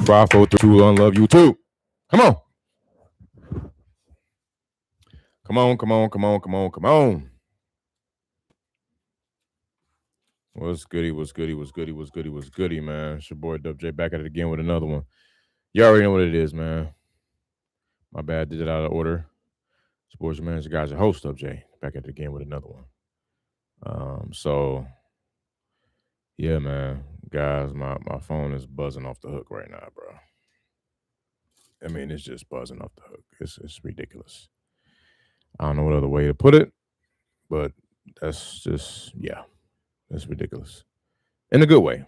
543 unlove you too. Come on. Come on, come on, come on, come on, come on. What's goody, what's goody, what's goody, what's goody, what's goody, man? It's your boy DubJ back at it again with another one. You already know what it is, man. My bad, did it out of order. Sports manager, guys, your host, DubJ, back at it again with another one. So yeah, man, guys, my phone is buzzing off the hook right now, bro. I mean, it's just buzzing off the hook. It's ridiculous. I don't know what other way to put it, but that's just that's ridiculous in a good way.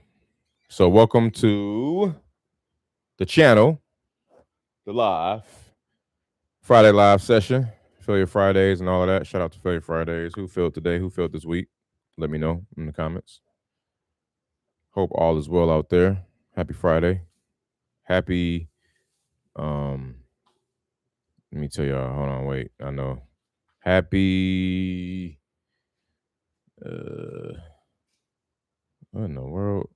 So welcome to the channel, the live Friday live session, Failure Fridays and all of that. Shout out to Failure Fridays. Who failed today? Who failed this week? Let me know in the comments. Hope all is well out there. Happy Friday. Happy, let me tell y'all, hold on, wait, I know. Happy, what in the world?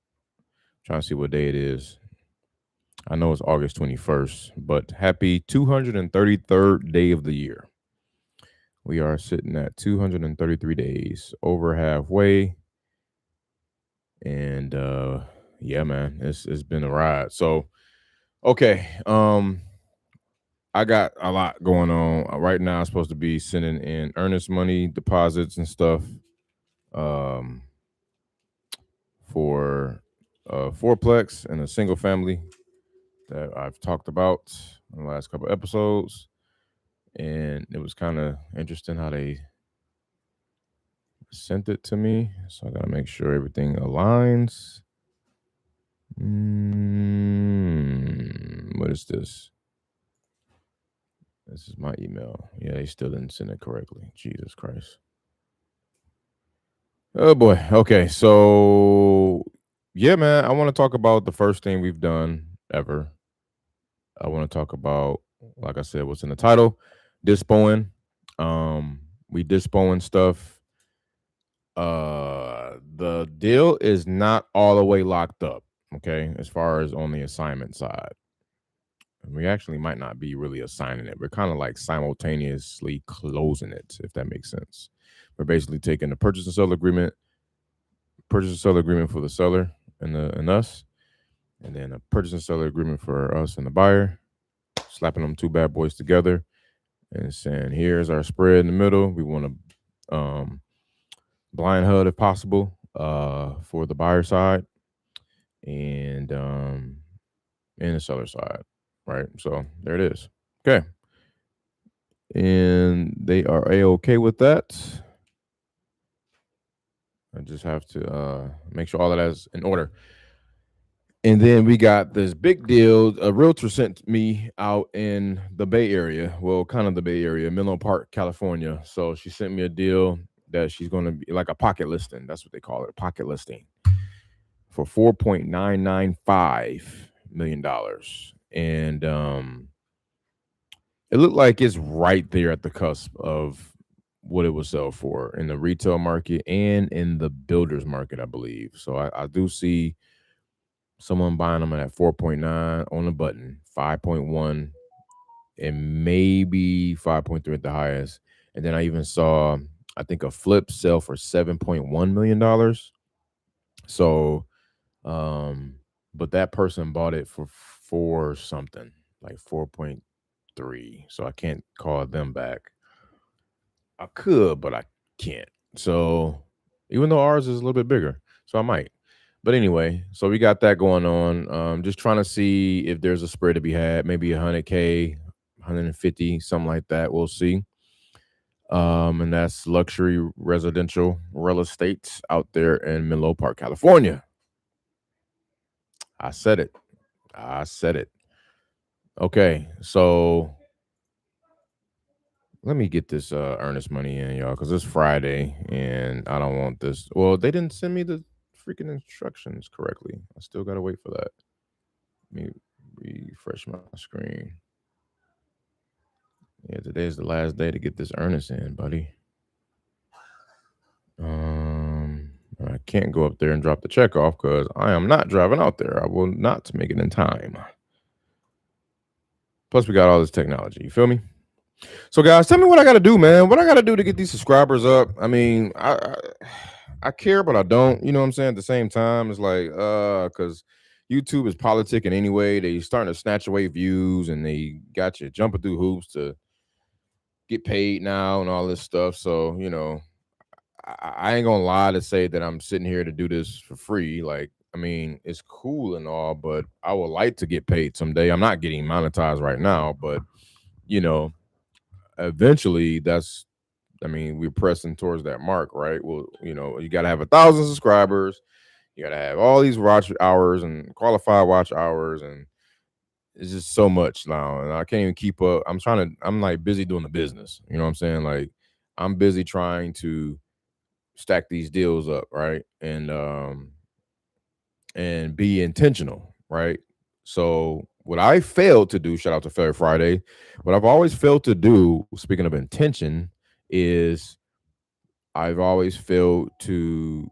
Trying to see what day it is. I know it's August 21st, but happy 233rd day of the year. We are sitting at 233 days, over halfway. And yeah, man, it's been a ride. So, okay, I got a lot going on right now. I'm supposed to be sending in earnest money deposits and stuff for a fourplex and a single family that I've talked about in the last couple of episodes. And it was kind of interesting how they sent it to me. So I got to make sure everything aligns. What is this? This is my email. Yeah, they still didn't send it correctly. Jesus Christ. Oh boy. Okay, so yeah, man, I want to talk about the first thing we've done ever. I want to talk about, like I said, what's in the title, DISPOing. We DISPOing stuff. The deal is not all the way locked up, okay, as far as on the assignment side. We actually might not be really assigning it. We're kind of like simultaneously closing it, if that makes sense. We're basically taking the purchase and sale agreement for the seller and us, and then a purchase and sale agreement for us and the buyer, slapping them two bad boys together and saying, here's our spread in the middle. We want to blind HUD if possible for the buyer side and the seller side. Right, so there it is. Okay, and they are a-okay with that. I just have to make sure all of that is in order. And then we got this big deal. A realtor sent me out in the Bay Area, well, kind of the Bay Area, Menlo Park, California. So she sent me a deal that she's going to be like a pocket listing. That's what they call it, a pocket listing, for $4.995 million. And it looked like it's right there at the cusp of what it will sell for in the retail market and in the builder's market, I believe. So I do see someone buying them at 4.9 on the button, 5.1, and maybe 5.3 at the highest. And then I even saw, I think, a flip sell for $7.1 million. So, but that person bought it for something like 4.3. So I can't call them back. I could, but I can't. So even though ours is a little bit bigger, so I might. But anyway, so we got that going on. Just trying to see if there's a spread to be had, maybe 100K, 150, something like that. We'll see. And that's luxury residential real estate out there in Menlo Park, California. I said it. Okay, so let me get this earnest money in, y'all, because it's Friday and I don't want this. Well, they didn't send me the freaking instructions correctly. I still gotta wait for that. Let me refresh my screen. Yeah, today is the last day to get this earnest in, buddy. I can't go up there and drop the check off because I am not driving out there. I will not make it in time. Plus, we got all this technology. You feel me? So, guys, tell me what I got to do, man. What I got to do to get these subscribers up? I mean, I care, but I don't. You know what I'm saying? At the same time, it's like, because YouTube is politicking anyway. They starting to snatch away views, and they got you jumping through hoops to get paid now and all this stuff. So, you know, I ain't gonna lie to say that I'm sitting here to do this for free. Like, I mean, it's cool and all, but I would like to get paid someday. I'm not getting monetized right now, but you know, eventually I mean, we're pressing towards that mark, right? Well, you know, you gotta have 1,000 subscribers, you gotta have all these watch hours and qualified watch hours, and it's just so much now. And I can't even keep up. I'm like busy doing the business. You know what I'm saying? Like, I'm busy trying to stack these deals up, right? And be intentional, right? So what I failed to do, shout out to Fair Friday, what I've always failed to do, speaking of intention, is I've always failed to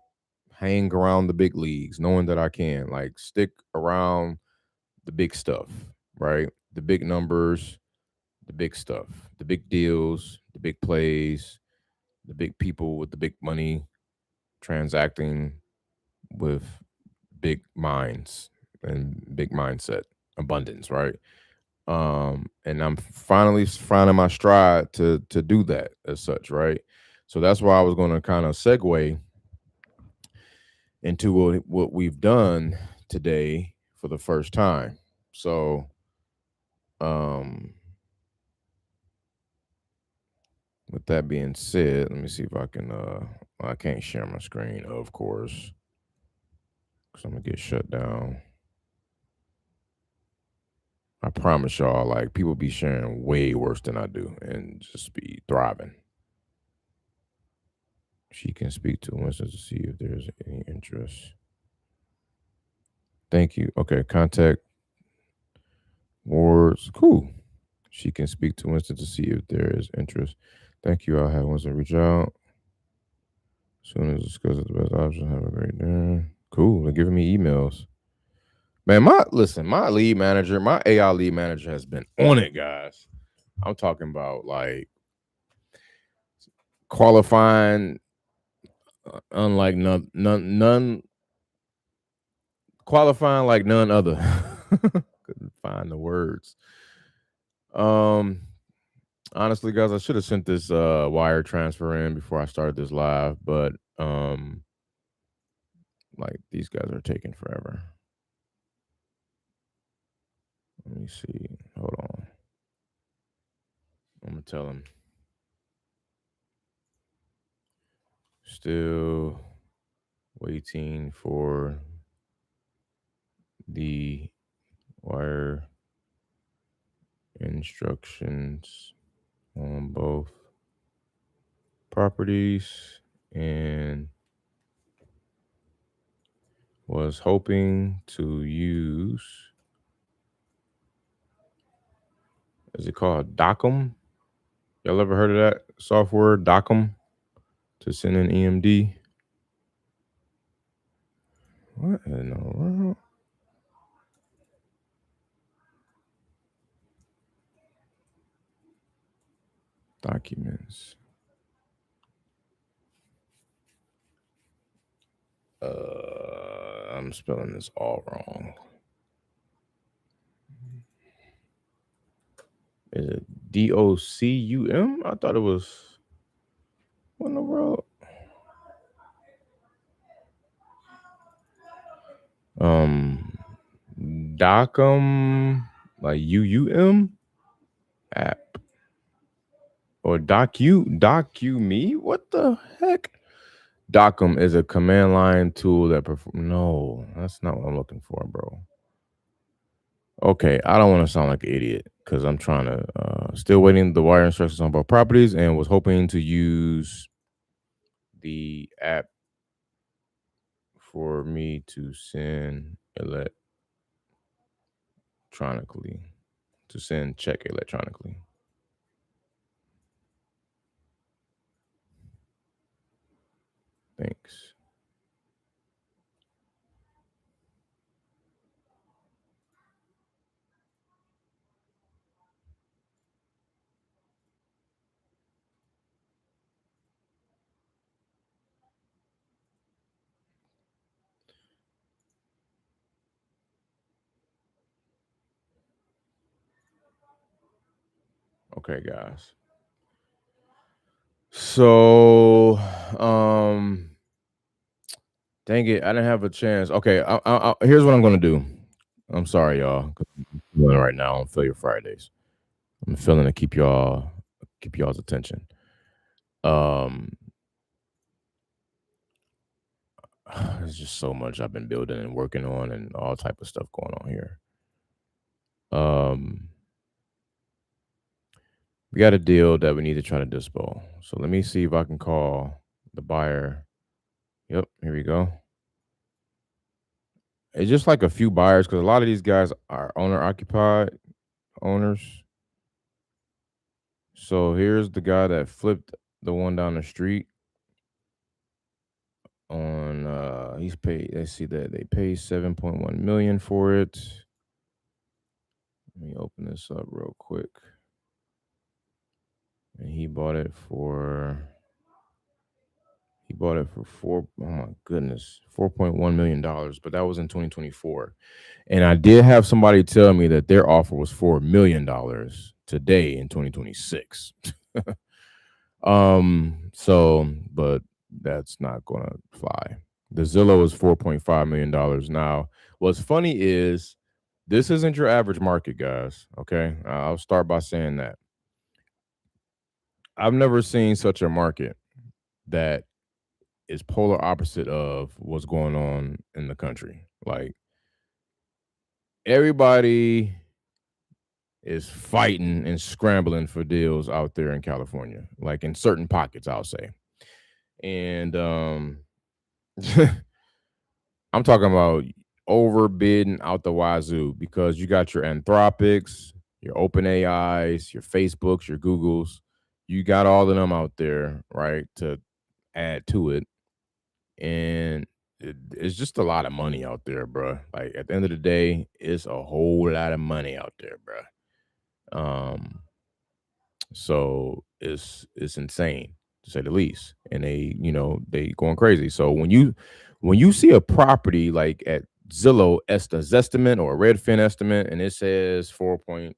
hang around the big leagues, knowing that I can like stick around the big stuff, right? The big numbers, the big stuff, the big deals, the big plays, the big people with the big money transacting with big minds and big mindset, abundance, right? And I'm finally finding my stride to do that as such, right? So that's why I was going to kind of segue into what we've done today for the first time. So um with that being said, let me see if I can I can't share my screen, of course, because I'm gonna get shut down. I promise y'all, like, people be sharing way worse than I do and just be thriving. She can speak to Winston to see if there's any interest. Thank you. Okay, contact Wards. Cool. She can speak to Winston to see if there is interest. Thank you. I'll have Winston reach out. As soon as discuss the best option, have a great day. Cool. They're giving me emails. Man, my lead manager, my AI lead manager has been on it, guys. I'm talking about like qualifying, unlike none qualifying like none other. Couldn't find the words. Honestly, guys, I should have sent this wire transfer in before I started this live, but like, these guys are taking forever. Let me see. Hold on. I'm gonna tell them. Still waiting for the wire instructions on both properties, and was hoping to use, is it called Docum? Y'all ever heard of that software, Docum, to send an EMD? What in the world? Documents. I'm spelling this all wrong. Is it DOCUM? I thought it was, what in the world? Docum, like UUM app, or DocuMe? What the heck? Docum is a command line tool that no, that's not what I'm looking for, bro. Okay, I don't want to sound like an idiot because I'm trying to still waiting the wire instructions on both properties, and was hoping to use the app for me to send electronically, to send check electronically. Thanks. Okay, guys. So, dang it, I didn't have a chance. Okay, here's what I'm gonna do. I'm sorry, y'all. I'm feeling right now on Failure Fridays. I'm feeling to keep y'all's attention. There's just so much I've been building and working on, and all type of stuff going on here. We got a deal that we need to try to DISPO. So let me see if I can call the buyer. Yep, here we go. It's just like a few buyers because a lot of these guys are owner-occupied owners. So here's the guy that flipped the one down the street on he's paid. Let's see that they paid 7.1 million for it. Let me open this up real quick. And he bought it for $4.1 million, but that was in 2024. And I did have somebody tell me that their offer was $4 million today in 2026. So, but that's not gonna fly. The Zillow is $4.5 million now. What's funny is this isn't your average market, guys. Okay, I'll start by saying that I've never seen such a market that is polar opposite of what's going on in the country. Like everybody is fighting and scrambling for deals out there in California, like in certain pockets, I'll say. And I'm talking about overbidding out the wazoo because you got your Anthropics, your Open AIs, your Facebooks, your Googles. You got all of them out there, right, to add to it. And it's just a lot of money out there, bro. Like at the end of the day, it's a whole lot of money out there, bro. So it's insane to say the least, and they going crazy. So when you see a property like at Zillow Zestimate or Redfin estimate, and it says $4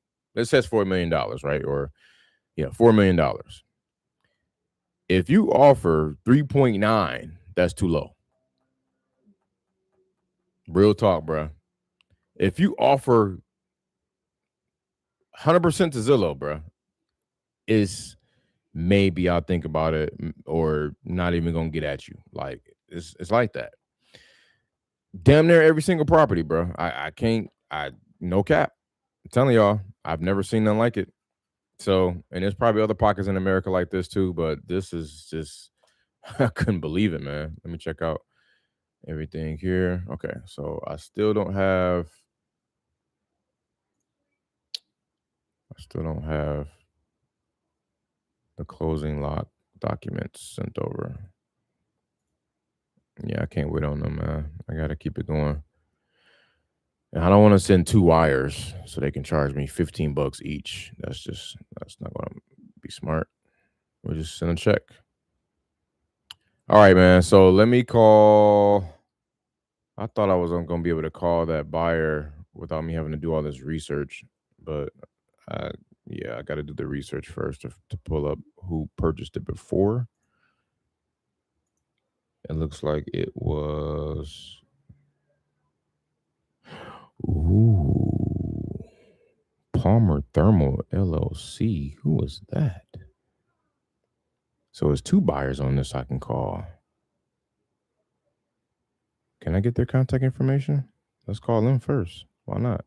million, right? Or $4 million. If you offer 3.9, that's too low. Real talk, bro. If you offer 100% to Zillow, bro, is maybe I'll think about it or not even gonna get at you. Like it's like that. Damn near every single property, bro. I can't. No cap. I'm telling y'all, I've never seen nothing like it. So, and there's probably other pockets in America like this too, but this is just I couldn't believe it, man. Let me check out everything here. Okay, so I still don't have the closing lock documents sent over. Yeah, I can't wait on them, man. I gotta keep it going. And I don't want to send 2 wires so they can charge me $15 each. That's not gonna be smart. We'll just send a check. All right, man. So let me call. I thought I was gonna be able to call that buyer without me having to do all this research, but I got to do the research first to pull up who purchased it before. It looks like it was. Ooh, Palmer Thermal LLC. Who was that? So there's 2 buyers on this I can call. Can I get their contact information? Let's call them first. Why not?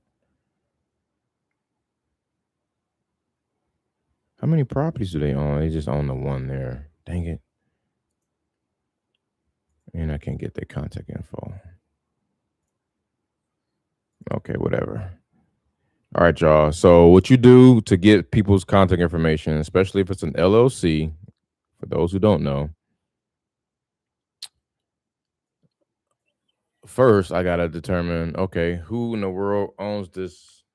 How many properties do they own? They just own the one there. Dang it. And I can't get their contact info. Okay, whatever. All right, y'all. So what you do to get people's contact information, especially if it's an LLC, for those who don't know, first I got to determine, okay, who in the world owns this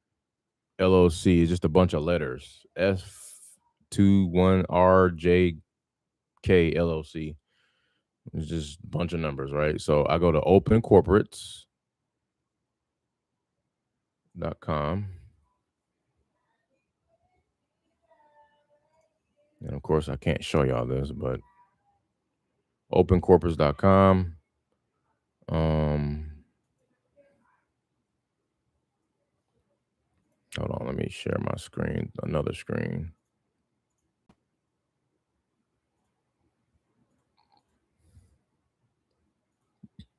LLC? It's just a bunch of letters. F21RJK LLC. It's just a bunch of numbers, right? So I go to opencorporates.com. And of course, I can't show y'all this, but opencorpus.com. Hold on, let me share my screen, another screen.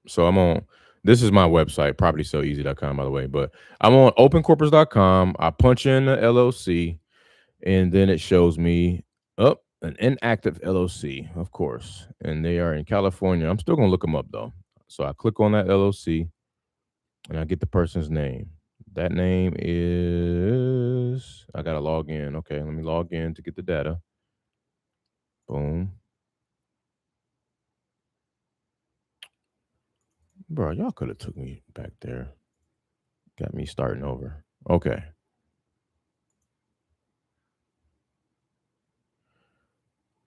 So I'm on, this is my website, propertyselleasy.com, by the way, but I'm on opencorpus.com. I punch in the LLC, and then it shows me an inactive LLC, of course, and they are in California. I'm still gonna look them up though. So I click on that LLC, and I get the person's name. That name is, I gotta log in. Okay, let me log in to get the data. Boom. Bro, y'all could have took me back there. Got me starting over. Okay.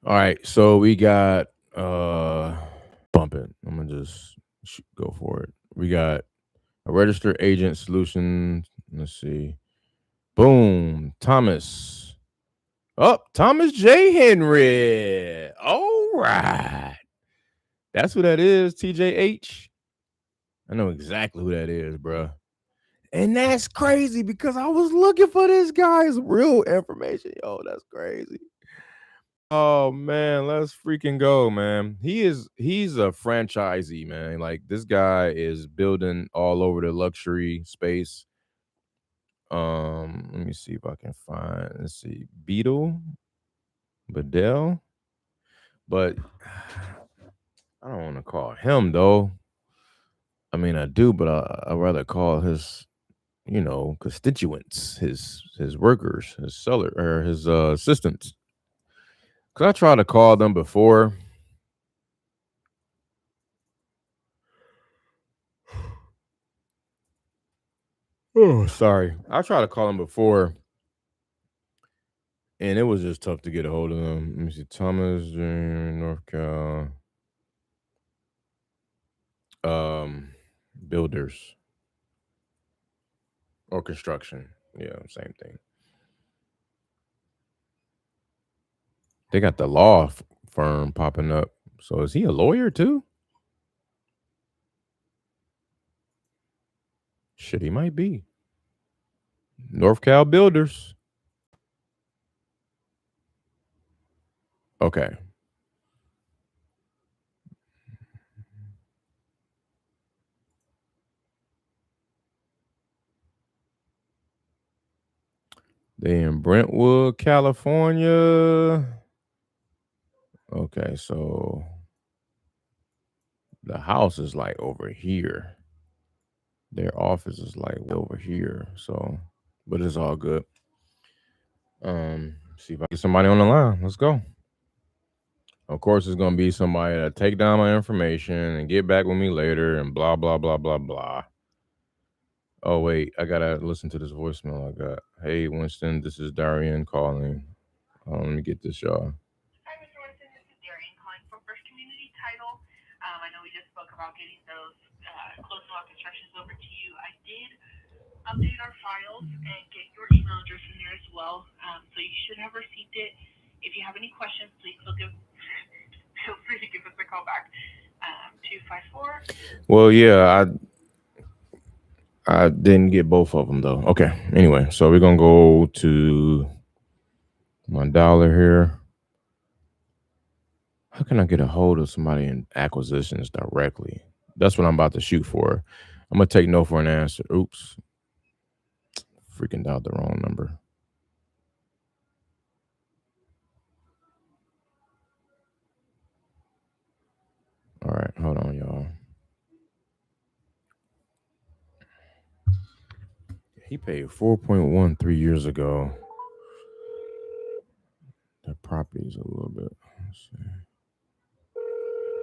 All right, so we got bump it. I'm gonna just go for it. We got a registered agent solution. Let's see. Boom. Thomas. Oh, Thomas J. Henry. All right. That's who that is, TJH. I know exactly who that is, bro. And that's crazy because I was looking for this guy's real information. Yo, that's crazy. Oh man, let's freaking go, man. He's a franchisee, man. Like this guy is building all over the luxury space. Let me see if I can find, let's see, Bedell. But I don't want to call him though. I mean, I do, but I'd rather call his, constituents, his workers, his seller or his assistants. Cause I tried to call them before. Oh, sorry. I tried to call him before, and it was just tough to get a hold of them. Let me see, Thomas, North Cal, builders or construction. Yeah, same thing. They got the law firm popping up. So is he a lawyer too? Shit, he might be. North Cal Builders. Okay. They in Brentwood, California. Okay, so the house is like over here. Their office is like over here. So, but it's all good. See if I get somebody on the line. Let's go. Of course, it's gonna be somebody that take down my information and get back with me later and blah blah blah blah blah. Oh wait, I gotta listen to this voicemail I got. Hey Winston, this is Darian calling. Let me get this, y'all. Hi, Mr. Winston. This is Darian calling from First Community Title. I know we just spoke about getting those closing lot constructions over to you. I did update our files and get your email address in there as well. So you should have received it. If you have any questions, please feel free to give us a call back. 254. Well, yeah, I didn't get both of them though. Okay. Anyway, so we're gonna go to my dollar here. How can I get a hold of somebody in acquisitions directly? That's what I'm about to shoot for. I'm gonna take no for an answer. Oops. Freaking dialed the wrong number. All right, hold on, y'all. He paid 4.1 3 years ago. That property is a little bit. Let's see.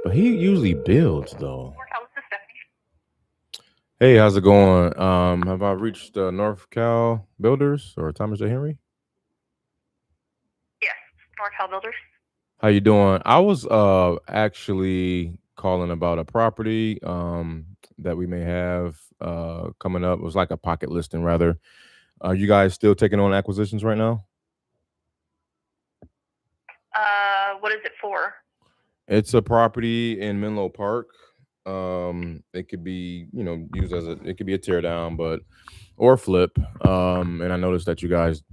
But he usually builds though. Hey, how's it going? Have I reached North Cal Builders or Thomas J. Henry? Yes, North Cal Builders. How you doing? I was actually calling about a property that we may have coming up. It was like a pocket listing rather. Are you guys still taking on acquisitions right now? What is it for? It's a property in Menlo Park. It could be, used as it could be a tear down, or flip. And I noticed that you guys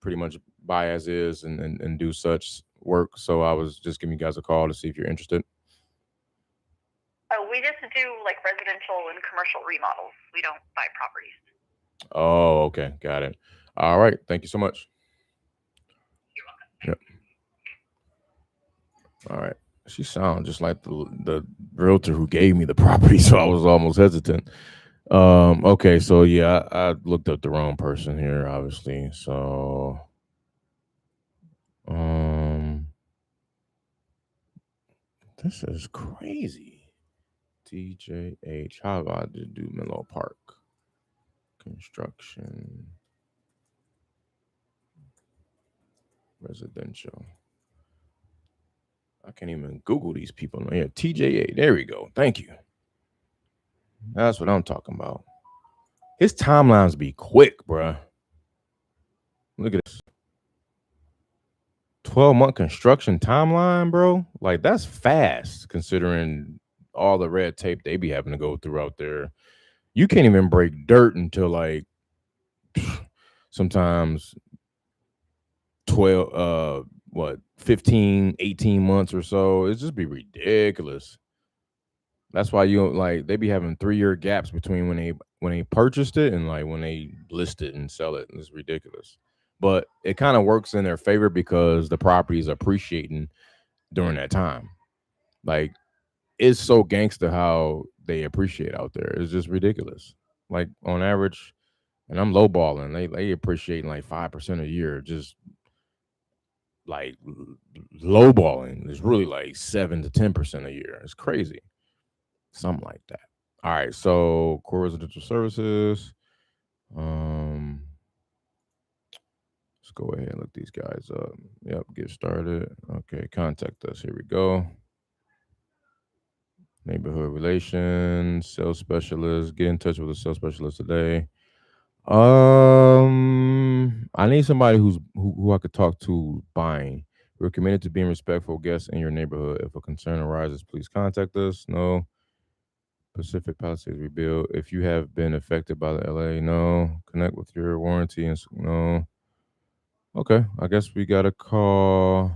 pretty much buy as is and do such work. So I was just giving you guys a call to see if you're interested. Oh, we just do like residential and commercial remodels. We don't buy properties. Oh, okay, got it. All right, thank you so much. You're welcome. Yep. All right. She sounds just like the realtor who gave me the property, so I was almost hesitant. Okay, so yeah, I looked up the wrong person here, obviously. So this is crazy. TJH. How about I just do Menlo Park construction residential? I can't even Google these people. Yeah, TJA. There we go. Thank you. That's what I'm talking about. His timelines be quick, bruh. Look at this. 12-month construction timeline, bro. Like, that's fast considering all the red tape they be having to go through out there. You can't even break dirt until like sometimes 12 15 18 months or so. It's just be ridiculous. That's why you like they be having 3-year gaps between when they purchased it and like when they list it and sell it. It's ridiculous. But it kind of works in their favor because the property is appreciating during that time. Like, it's so gangster how they appreciate out there. It's just ridiculous. Like, on average, and I'm lowballing, they appreciating like 5% a year. Just like lowballing is really like 7 to 10% a year. It's crazy. Something like that. All right, so core residential services. Let's go ahead and look these guys up. Yep, get started. Okay, contact us. Here we go. Neighborhood relations, sales specialist. Get in touch with a sales specialist today. I need somebody who I could talk to buying. We're committed to being respectful guests in your neighborhood. If a concern arises, please contact us. No. Pacific Palisades rebuild. If you have been affected by the LA, no. Connect with your warranty and no. Okay, I guess we gotta call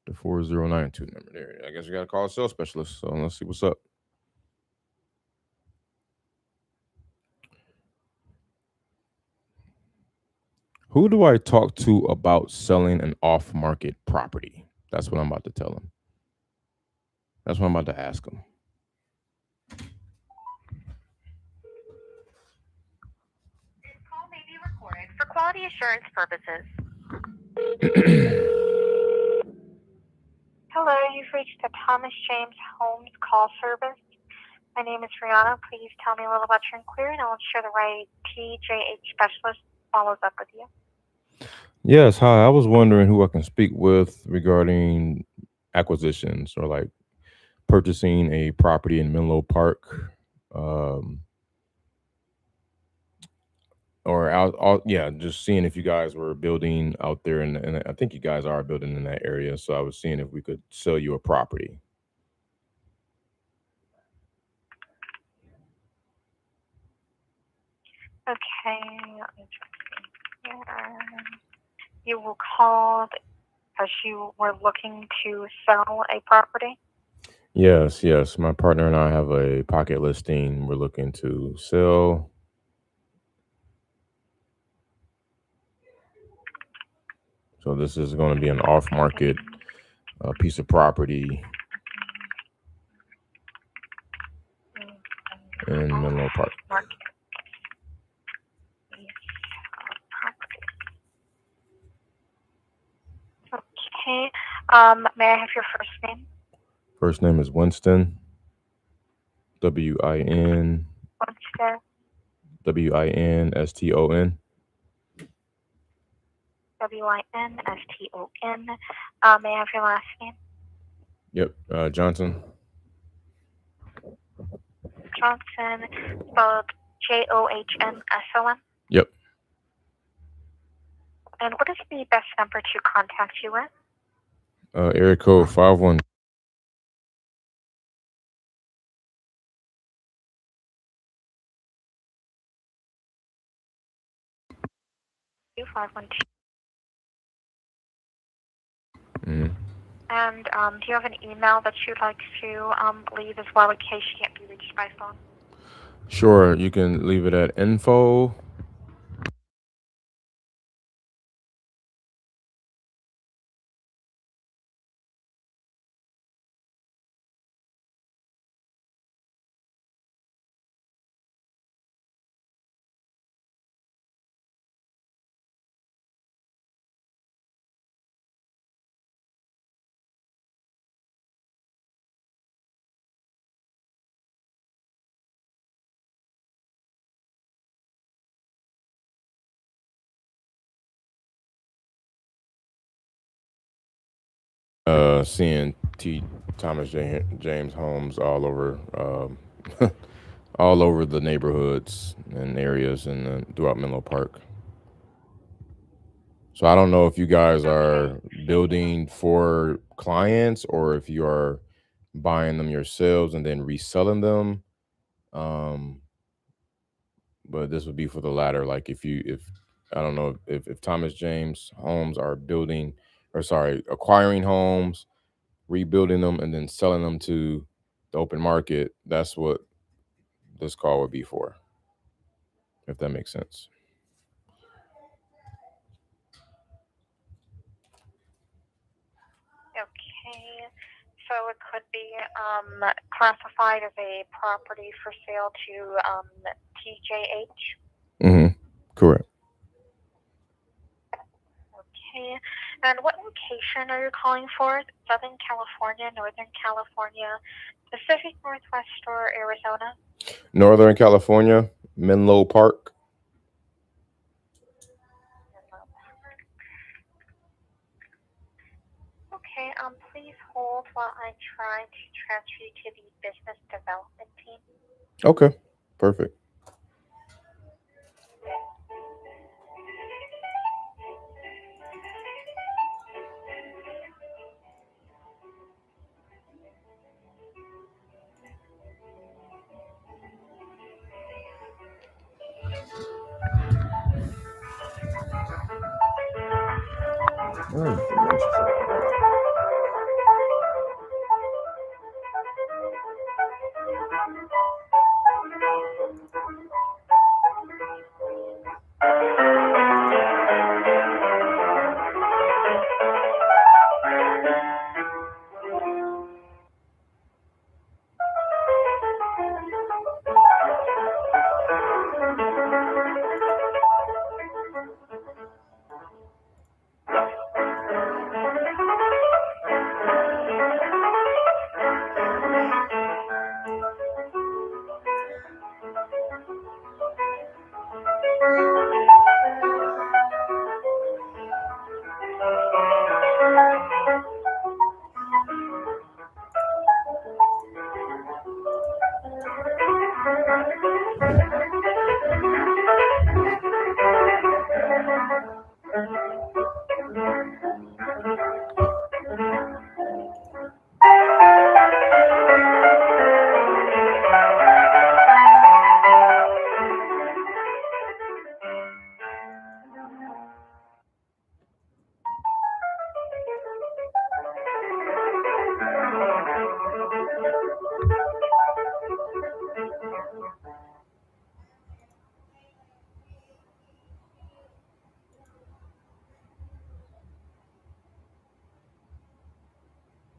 the 4092 number there. I guess we gotta call a sales specialist. So let's see what's up. Who do I talk to about selling an off-market property? That's what I'm about to tell him. That's what I'm about to ask him. This call may be recorded for quality assurance purposes. Hello, you've reached the Thomas James Holmes call service. My name is Rihanna. Please tell me a little about your inquiry, and I'll ensure the right TJH specialist follows up with you. Yes, hi. I was wondering who I can speak with regarding acquisitions or like purchasing a property in Menlo Park. Just seeing if you guys were building out there, and I think you guys are building in that area. So I was seeing if we could sell you a property. Okay, let me just see here. You were called as you were looking to sell a property? Yes. My partner and I have a pocket listing we're looking to sell. So this is going to be an off-market piece of property in Menlo Park. Okay. May I have your first name? First name is Winston. Winston. Winston. Winston. May I have your last name? Yep. Johnson. Johnson, spelled Johnsson. Yep. And what is the best number to contact you with? Area code 51. Mm-hmm. And do you have an email that you'd like to leave as well in case you can't be reached by phone? Sure, you can leave it at info. Seeing Thomas James homes all over, all over the neighborhoods and areas throughout Menlo Park. So I don't know if you guys are building for clients or if you are buying them yourselves and then reselling them. But this would be for the latter. Like if I don't know if Thomas James homes are building, or sorry, acquiring homes, rebuilding them, and then selling them to the open market, that's what this call would be for, if that makes sense. Okay, so it could be classified as a property for sale to TJH. Mm-hmm. Correct. Okay, and what location are you calling for? Southern California, Northern California, Pacific Northwest, or Arizona? Northern California, Menlo Park. Okay, please hold while I try to transfer you to the business development team. Okay, perfect.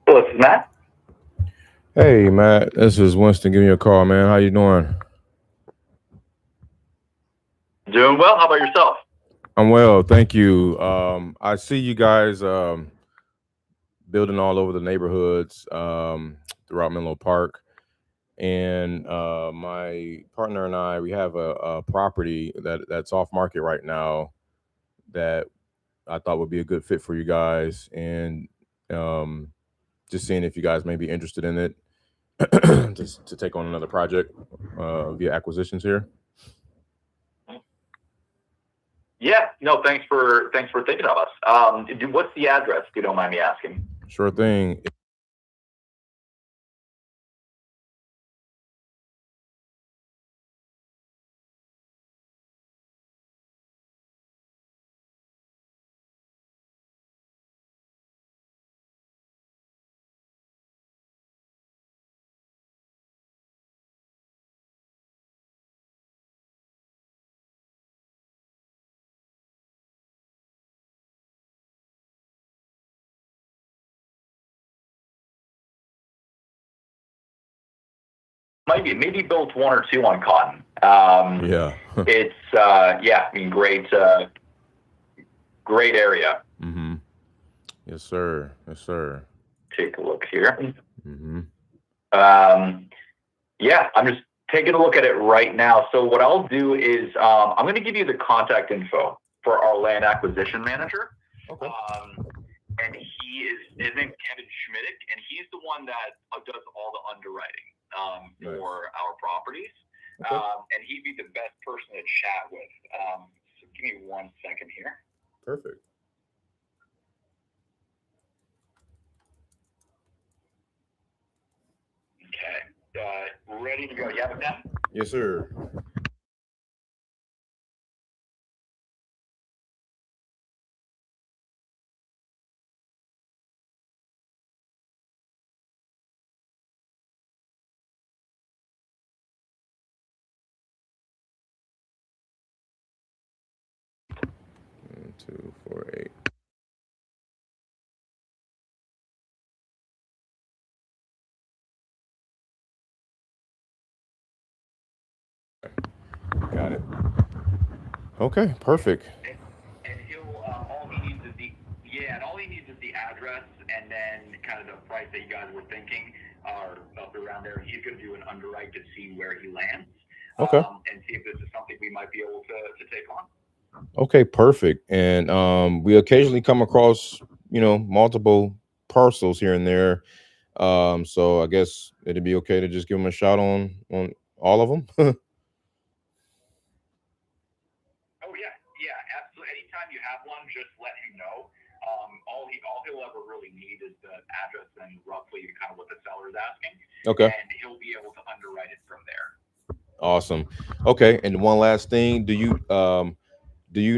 Hello, this is Matt. Hey, Matt, this is Winston giving you a call, man. How you doing? Doing well. How about yourself? I'm well, thank you. I see you guys building all over the neighborhoods throughout Menlo Park, and my partner and I, we have a property that's off market right now that I thought would be a good fit for you guys, and just seeing if you guys may be interested in it to take on another project via acquisitions here. Yeah. No. Thanks for thinking of us. What's the address? If you don't mind me asking. Sure thing. Maybe built one or two on cotton. Yeah. It's I mean, great area. Mm-hmm. Yes, sir. Yes, sir. Take a look here. Mm-hmm. Yeah, I'm just taking a look at it right now. So what I'll do is I'm going to give you the contact info for our land acquisition manager. Okay. And his name's Kevin Schmidtick, and he's the one that does all the underwriting for our properties. Okay. And he'd be the best person to chat with. So give me 1 second here. Perfect. Okay. Ready to go. You have it now? Yes, sir. One, 2, 4, 8. Got it. Okay, perfect. And he'll all he needs is the address and then kind of the price that you guys were thinking or up around there. He's going to do an underwrite to see where he lands. Okay. And see if this is something we might be able to take on. Okay, perfect. And we occasionally come across, multiple parcels here and there. So I guess it'd be okay to just give them a shot on all of them. Oh yeah, absolutely. Anytime you have one, just let him know. All he'll ever really need is the address and roughly kind of what the seller's asking. Okay. And he'll be able to underwrite it from there. Awesome. Okay, and one last thing, do you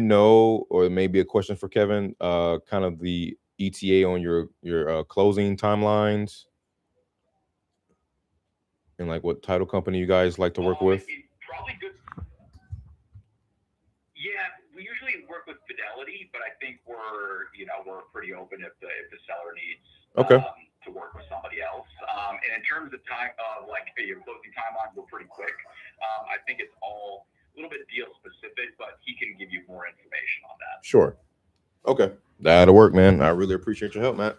know, or maybe a question for Kevin, kind of the ETA on your closing timelines, and like what title company you guys like to work with? Probably good. Yeah, we usually work with Fidelity, but I think we're pretty open if the seller needs to work with somebody else. And in terms of time, like your closing timeline, we're pretty quick. I think it's all a little bit deal specific, but he can give you more information on that. Sure. Okay, that'll work, man. I really appreciate your help, Matt.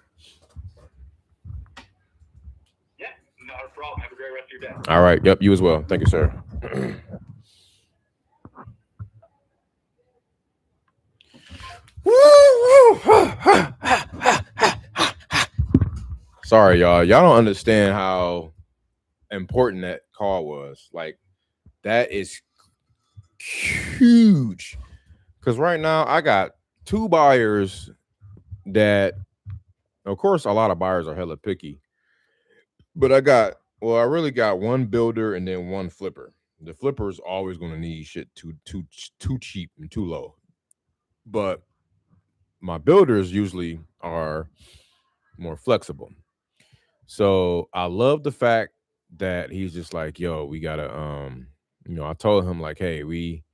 Yeah, not a problem. Have a great rest of your day. All right. Yep. You as well. Thank you, sir. Sorry, y'all. Y'all don't understand how important that call was. Like, that is huge. Because right now I got 2 buyers that, of course, a lot of buyers are hella picky. But I really got 1 builder and then 1 flipper. The flipper is always going to need shit too cheap and too low. But my builders usually are more flexible. So I love the fact that he's just like, yo, we gotta I told him like, hey, we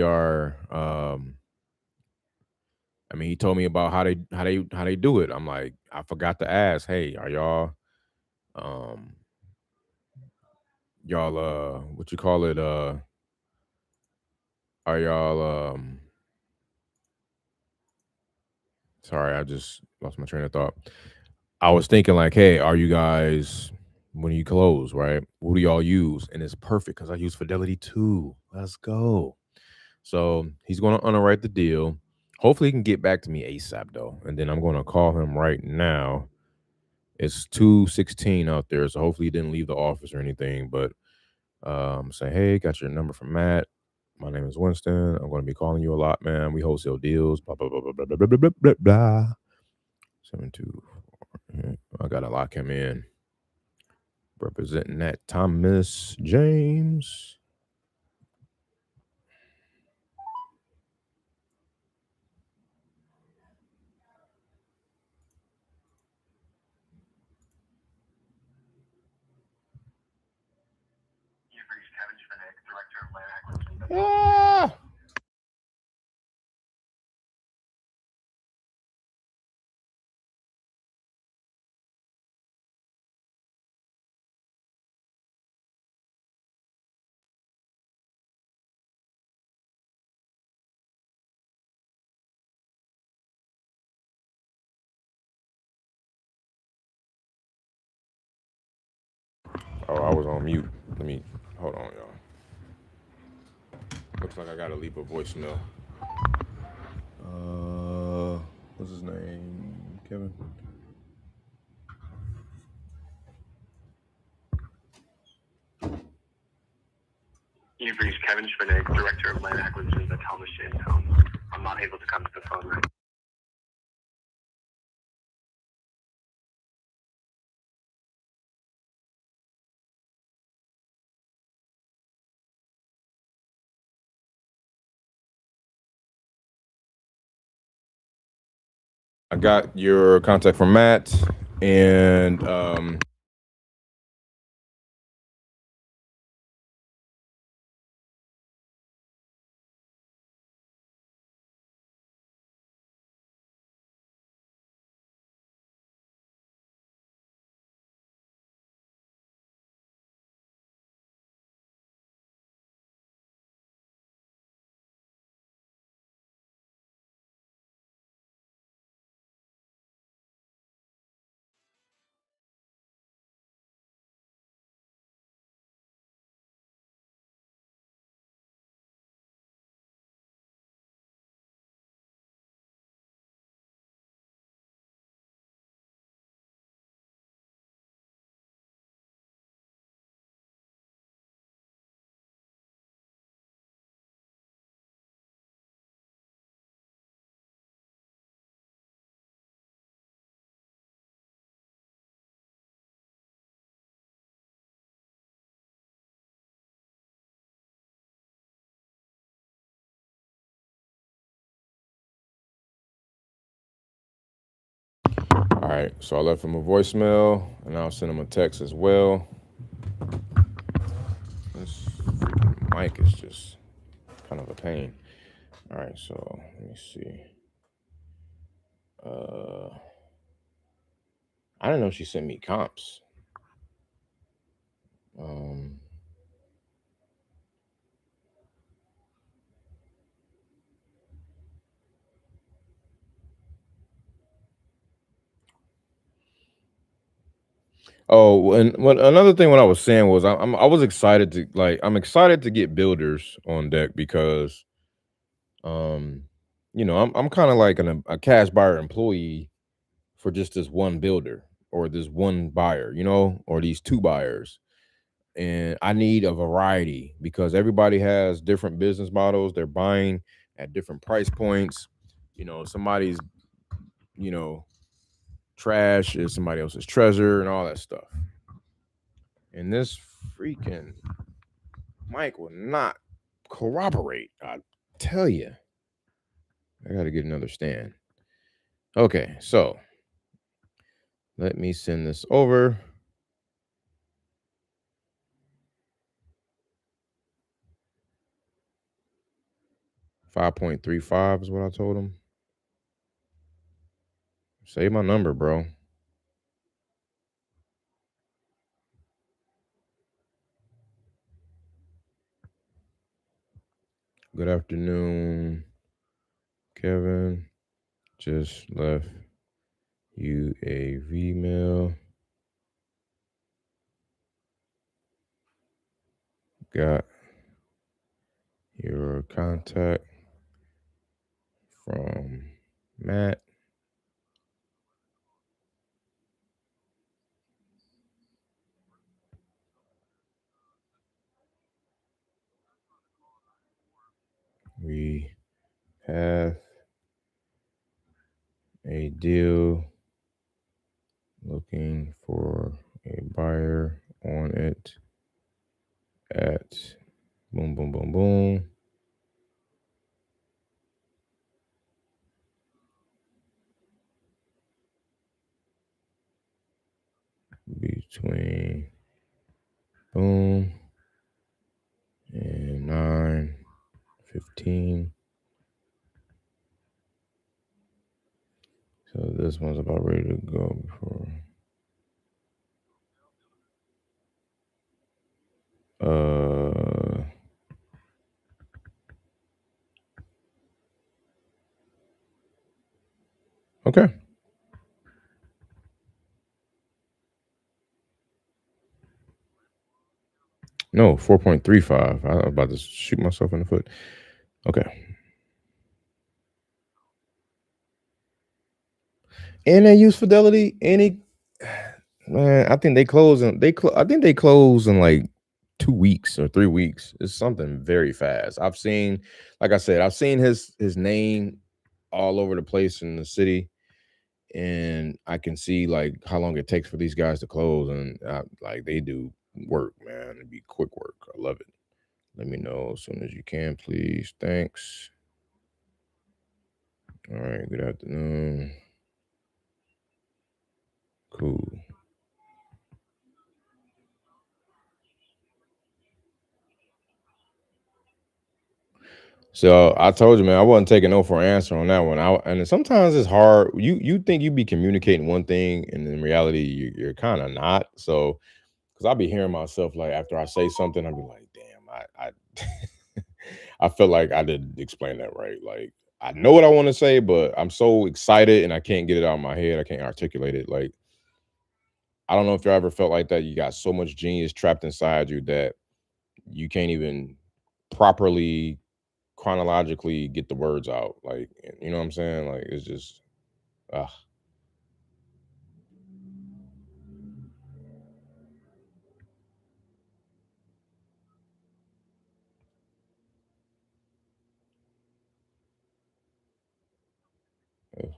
are I mean, he told me about how they do it. I'm like, I forgot to ask, hey, are y'all what you call it, are y'all sorry, I just lost my train of thought. I was thinking like, hey, are you guys, when you close, right? What do y'all use? And it's perfect because I use Fidelity too. Let's go. So he's going to underwrite the deal. Hopefully he can get back to me ASAP though. And then I'm going to call him right now. It's 2:16 out there. So hopefully he didn't leave the office or anything. But say, hey, got your number from Matt. My name is Winston. I'm going to be calling you a lot, man. We wholesale deals. Blah, blah, blah, blah, blah, blah, blah, blah, blah, blah. 724. I gotta lock him in. Representing that Thomas James. Ah! Oh, I was on mute. Let me hold on, y'all. Looks like I got to leave a voicemail. What's his name? Kevin? You've reached Kevin Schmidt, Director of Land Acquisitions at Thomas James Homes. I'm not able to come to the phone right now. I got your contact from Matt, and all right. So I left him a voicemail, and I'll send him a text as well. This freaking mic is just kind of a pain. All right, so let me see. I didn't know she sent me comps. Oh, and another thing what I was saying was I was excited to I'm excited to get builders on deck because I'm kind of like a cash buyer employee for just this one builder or this one buyer, or these two buyers. And I need a variety because everybody has different business models. They're buying at different price points. Somebody's, trash is somebody else's treasure and all that stuff. And this freaking mic will not corroborate. I tell you, I got to get another stand. Okay, so let me send this over. $5.35 is what I told him. Save my number, bro. Good afternoon, Kevin. Just left you a Vmail. Got your contact from Matt. We have a deal buyer on it at boom, boom, boom, boom. Between boom and 9:15. So this one's about ready to go before. Okay. No, 4.35. I was about to shoot myself in the foot. Okay. And they use Fidelity. Man, I think they close in like 2 weeks or 3 weeks. It's something very fast. I've seen, like I said, I've seen his name all over the place in the city, and I can see like how long it takes for these guys to close, and like they do work, man. It'd be quick work. I love it. Let me know as soon as you can, please. Thanks. All right. Good afternoon. Cool. So I told you, man, I wasn't taking no for an answer on that one. And sometimes it's hard. You think you be communicating one thing, and in reality, you're kind of not. So, because I'll be hearing myself like after I say something, I'll be like, damn, I I feel like I didn't explain that right. Like I know what I want to say, but I'm so excited and I can't get it out of my head. I can't articulate it. Like I don't know if you ever felt like that. You got so much genius trapped inside you that you can't even properly chronologically get the words out. Like, you know what I'm saying? Like, it's just, ah.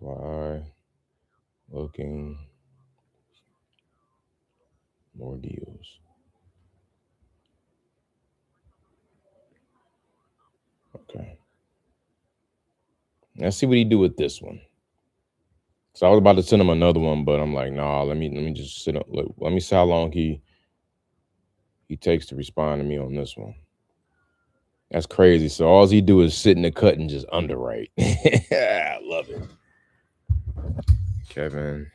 FYI, looking more deals. Okay. Let's see what he do with this one. So I was about to send him another one, but I'm like, nah, let me just sit up. Let me see how long he takes to respond to me on this one. That's crazy. So all he do is sit in the cut and just underwrite. I love it. Kevin.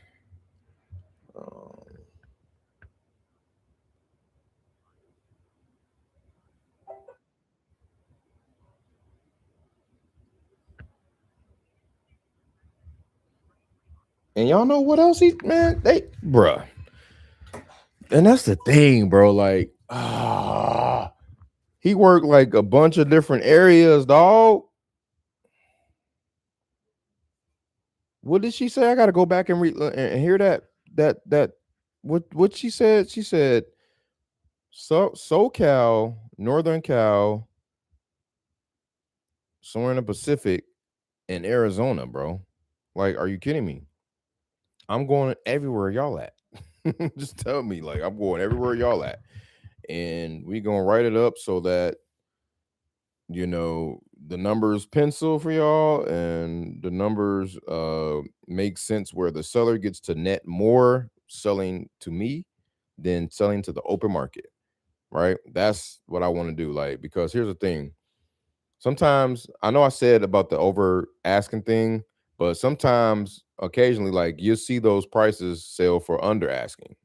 And y'all know what else bruh. And that's the thing, bro. Like, he worked like a bunch of different areas, dog. What did she say? I gotta go back and and hear that what she said. She said SoCal, Northern Cal, somewhere in the Pacific, and Arizona, bro. Like, are you kidding me? I'm going everywhere y'all at. Just tell me, like, I'm going everywhere y'all at. And we gonna write it up so that the numbers pencil for y'all and the numbers make sense where the seller gets to net more selling to me than selling to the open market, right? That's what I want to do. Like, because here's the thing. Sometimes I know I said about the over asking thing, but sometimes occasionally, like, you'll see those prices sell for under asking,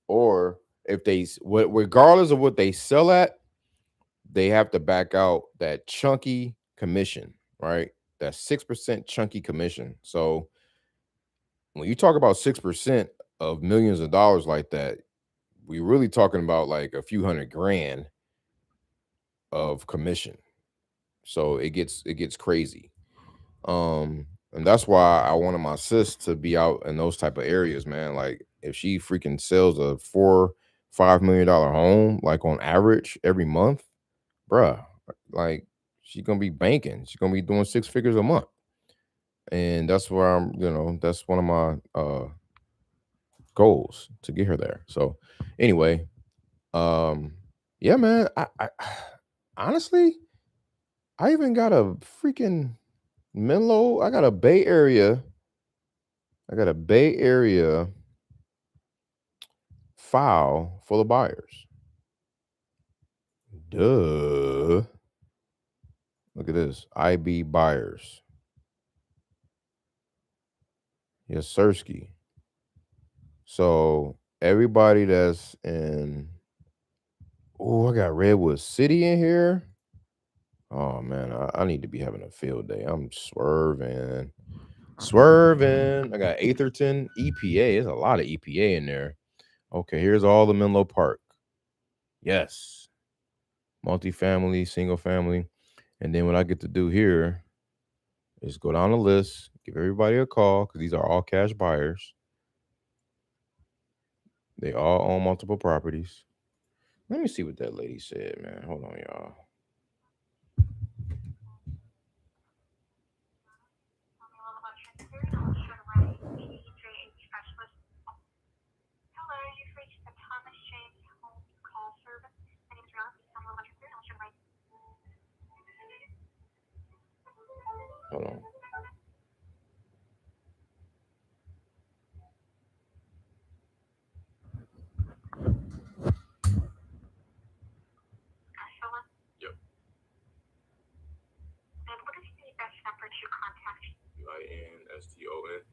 or if regardless of what they sell at, they have to back out that chunky commission, right? That 6% chunky commission. So when you talk about 6% of millions of dollars like that, we're really talking about like a few $100,000 of commission. So it gets crazy. And that's why I wanted my sis to be out in those type of areas, man. Like if she freaking sells a $4-5 million home, like on average every month, bruh, like she's gonna be banking. She's gonna be doing 6 figures a month. And that's where that's one of my goals to get her there. So anyway, yeah, man. I honestly, I even got a freaking Menlo. I got a Bay Area file full of buyers. Duh. Look at this. IB buyers. Yes, Sirski. So everybody that's in, oh, I got Redwood City in here. Oh man, I need to be having a field day. I'm swerving. I got Atherton, EPA. There's a lot of EPA in there. Okay, here's all the Menlo Park. Yes. Multifamily, single family. And then what I get to do here is go down the list, give everybody a call, because these are all cash buyers. They all own multiple properties. Let me see what that lady said, man. Hold on, y'all. Hold on. Yep. And what is the best number to contact you? INSTON.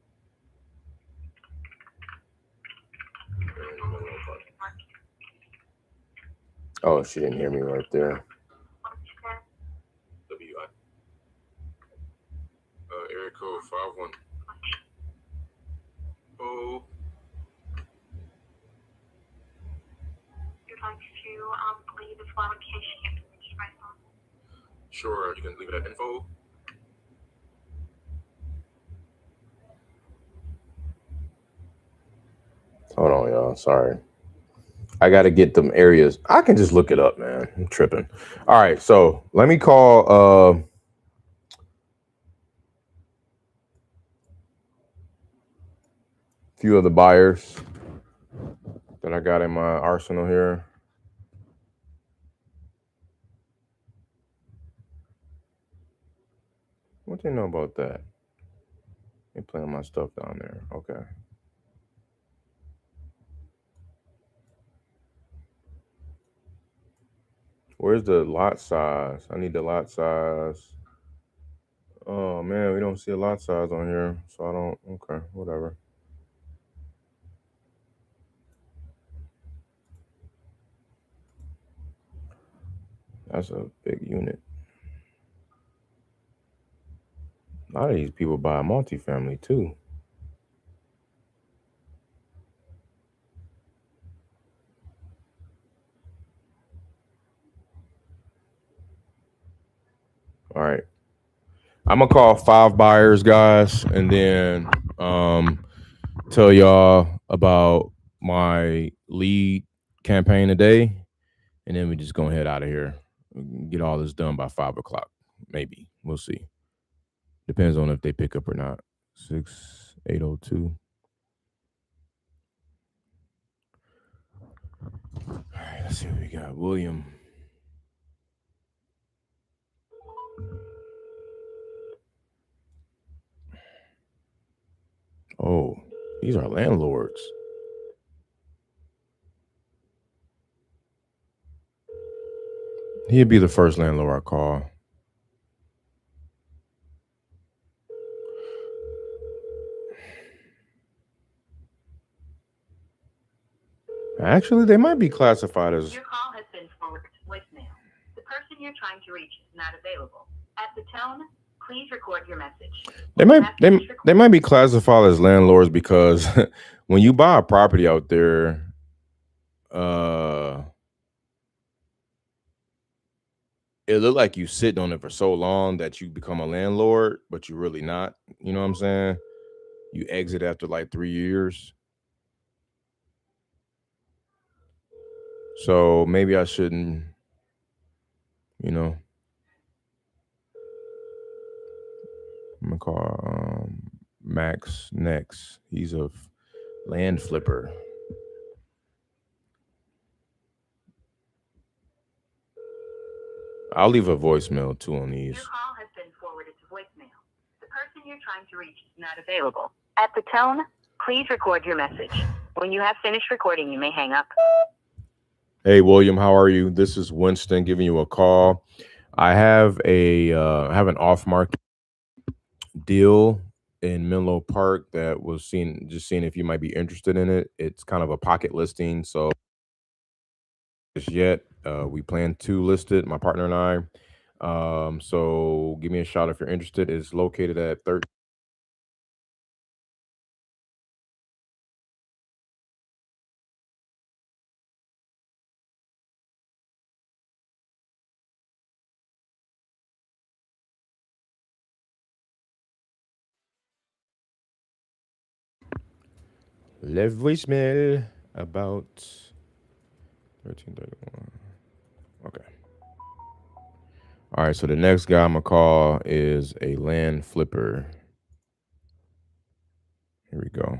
Oh, she didn't hear me right there. WI. Area code 51. Oh. You'd like to leave as well in case you get reached by phone? Sure, you can leave it at info. Hold on, y'all. Sorry. I got to get them areas. I can just look it up, man. I'm tripping. All right, so let me call a few of the buyers that I got in my arsenal here. What do you know about that? They playing my stuff down there. Okay. Where's the lot size? I need the lot size. Oh man, we don't see a lot size on here, so I don't. Okay, whatever. That's a big unit. A lot of these people buy a multifamily too. All right. I'm gonna call 5 buyers, guys, and then tell y'all about my lead campaign today, and then we just gonna head out of here. Get all this done by 5 o'clock. Maybe. We'll see. Depends on if they pick up or not. 6802. All right, let's see what we got. William. Oh, these are landlords. He'd be the first landlord I call. Actually, they might be classified as. Your call has been forwarded to voicemail. The person you're trying to reach is not available. At the tone, please record your message. They might be classified as landlords because when you buy a property out there, it looked like you sitting on it for so long that you become a landlord, but you're really not. You know what I'm saying? You exit after like 3 years. So maybe I shouldn't, you know. I'm gonna call Max next. He's a Land flipper. I'll leave a voicemail too on these. Your call has been forwarded to voicemail. The person you're trying to reach is not available. At the tone, please record your message. When you have finished recording, you may hang up. Hey, William, how are you? This is Winston giving you a call. I have an off-market deal in Menlo Park that was seeing if you might be interested in it. It's kind of a pocket listing, so yet we plan to list it, my partner and I. So give me a shout if you're interested. It's located at 13. Left voicemail about 1331. Okay. All right, so the next guy I'm gonna call is a land flipper. Here we go.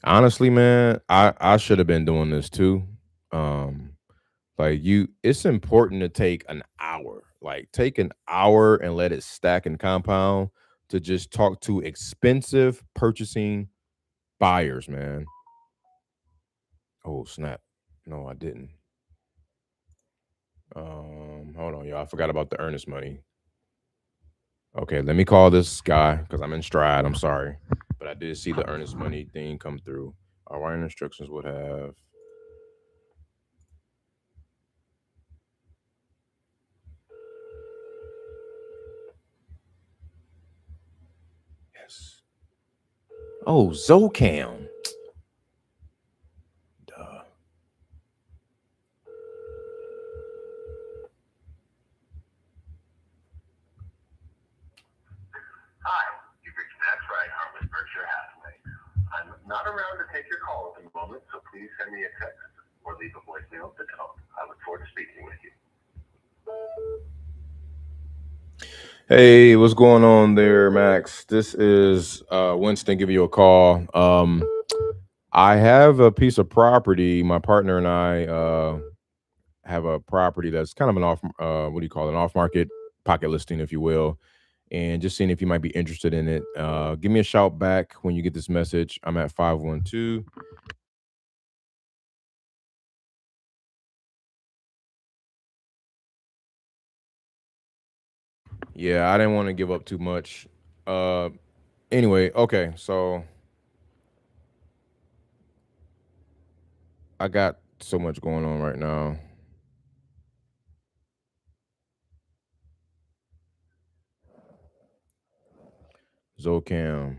Honestly, man, I should have been doing this too. It's important to take an hour. Like, take an hour and let it stack and compound to just talk to expensive purchasing buyers, man. Oh, snap. No, I didn't. Hold on, y'all. I forgot about the earnest money. Okay, let me call this guy because I'm in stride. I'm sorry. But I did see the earnest money thing come through. Our wiring instructions would have. Yes. Oh, Zocam. Duh. Hi, you've reached Max Reinhardt with Berkshire Hathaway. I'm not around to take your call at the moment, so please send me a text or leave a voicemail at the tone. I look forward to speaking with you. Hey, what's going on there, Max? This is Winston giving you a call. I have a piece of property. My partner and I have a property that's kind of an an off-market pocket listing, if you will, and just seeing if you might be interested in it. Give me a shout back when you get this message. I'm at 512. Yeah, I didn't want to give up too much. Anyway, okay, so I got so much going on right now. Zocam.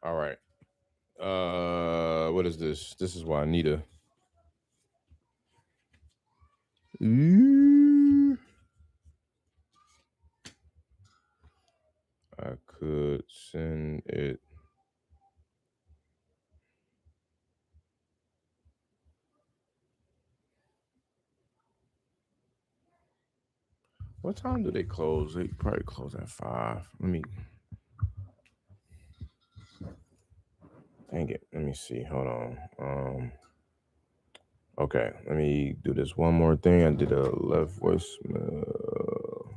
All right. What is this? This is why I need a. I could send it. What time do they close? They probably close at 5. Let me. Dang it. Let me see. Hold on. Okay. Let me do this one more thing. I did a left voicemail.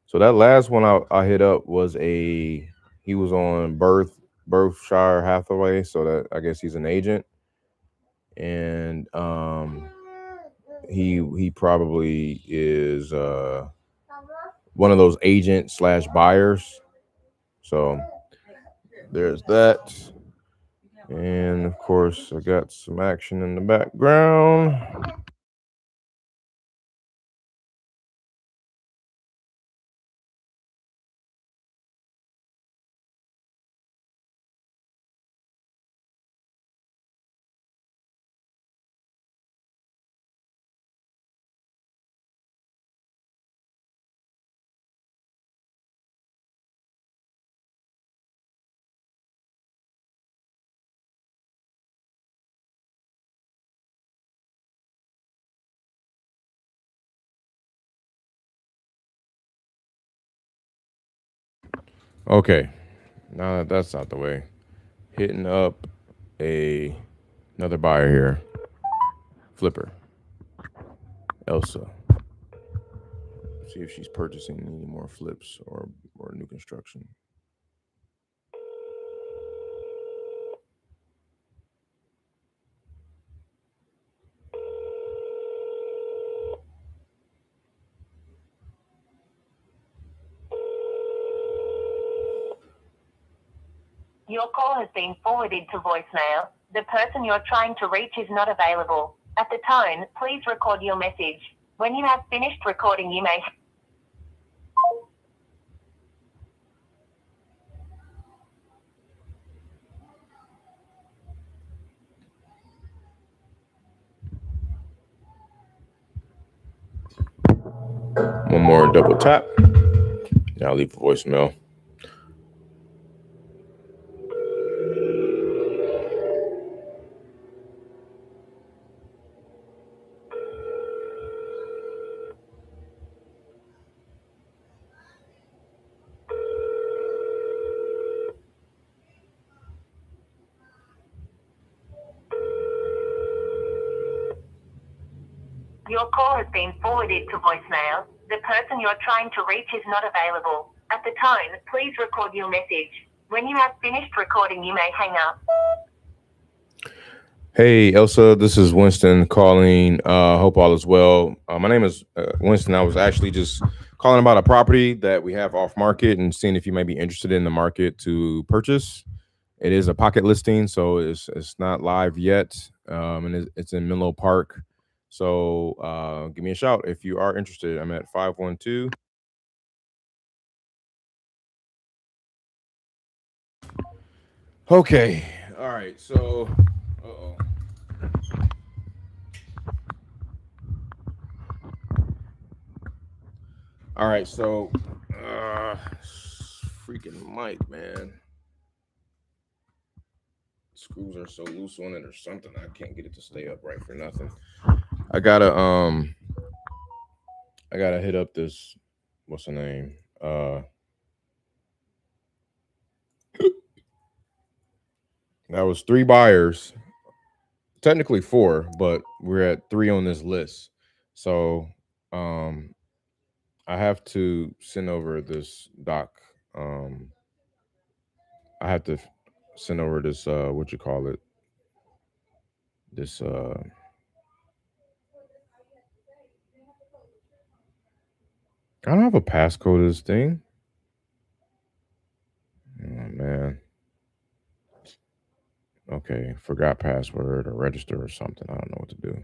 So that last one I hit up was he was on Berkshire Hathaway. So that I guess he's an agent. And he probably is one of those agent / buyers. So there's that. And of course, I got some action in the background. Okay, now that that's out the way, hitting up another buyer here, Flipper, Elsa. See if she's purchasing any more flips or new construction. Your call has been forwarded to voicemail. The person you're trying to reach is not available. At the tone, please record your message. When you have finished recording, you may... One more double tap. Now I'll leave a voicemail. Your call has been forwarded to voicemail. The person you're trying to reach is not available. At the tone, please record your message. When you have finished recording, you may hang up. Hey, Elsa, this is Winston calling. Hope all is well. My name is Winston. I was actually just calling about a property that we have off market and seeing if you may be interested in the market to purchase. It is a pocket listing, so it's not live yet, and it's in Menlo Park. So give me a shout if you are interested. I'm at 512. Okay. All right. So, uh-oh. All right. So, freaking mic, man. Screws are so loose on it or something. I can't get it to stay upright for nothing. I gotta hit up this, what's the name? That was 3 buyers. Technically 4, but we're at 3 on this list. So I have to send over this doc. I have to send over this what you call it? This I don't have a passcode to this thing. Oh man. Okay, forgot password or register or something. I don't know what to do.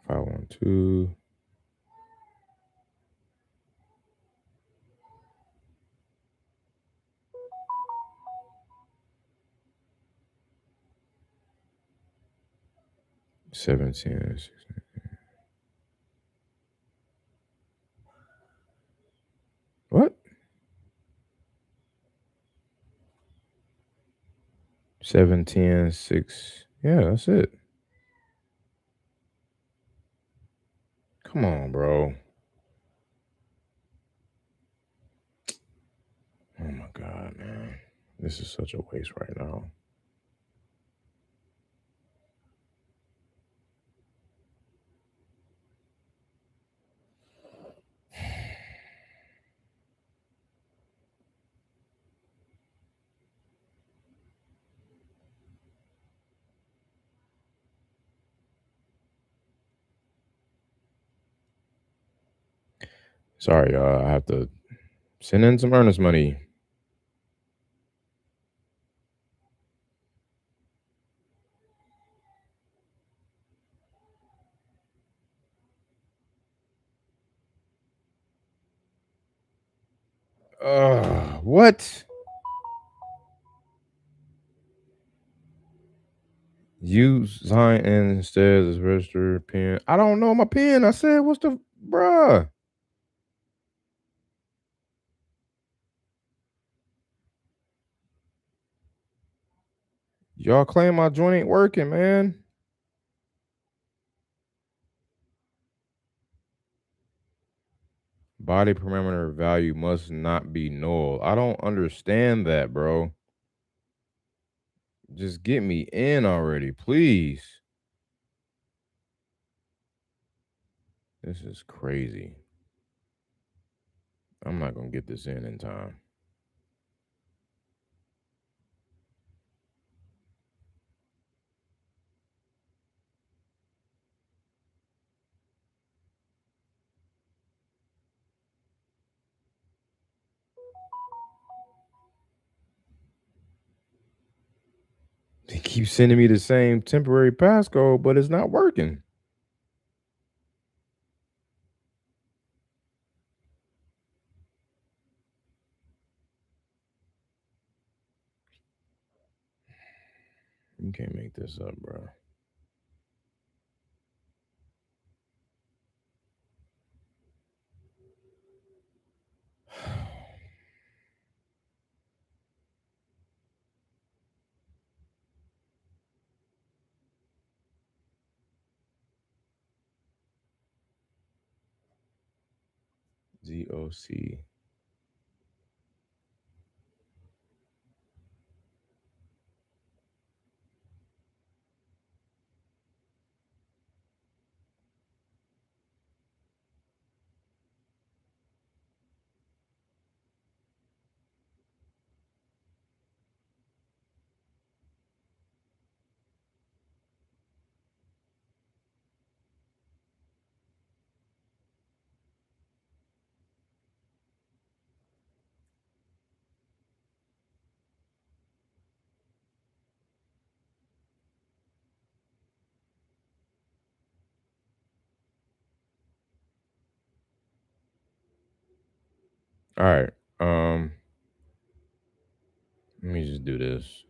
512. What? 710-6. Yeah, that's it. Come on, bro. Oh my God, man. This is such a waste right now. Sorry, y'all. I have to send in some earnest money. What? Use sign in instead as register pin. I don't know my pin. I said, what's the bruh? Y'all claim my joint ain't working, man. Body parameter value must not be null. I don't understand that, bro. Just get me in already, please. This is crazy. I'm not gonna get this in time. They keep sending me the same temporary passcode, but it's not working. You can't make this up, bro. ZOC. All right. Let me just do this.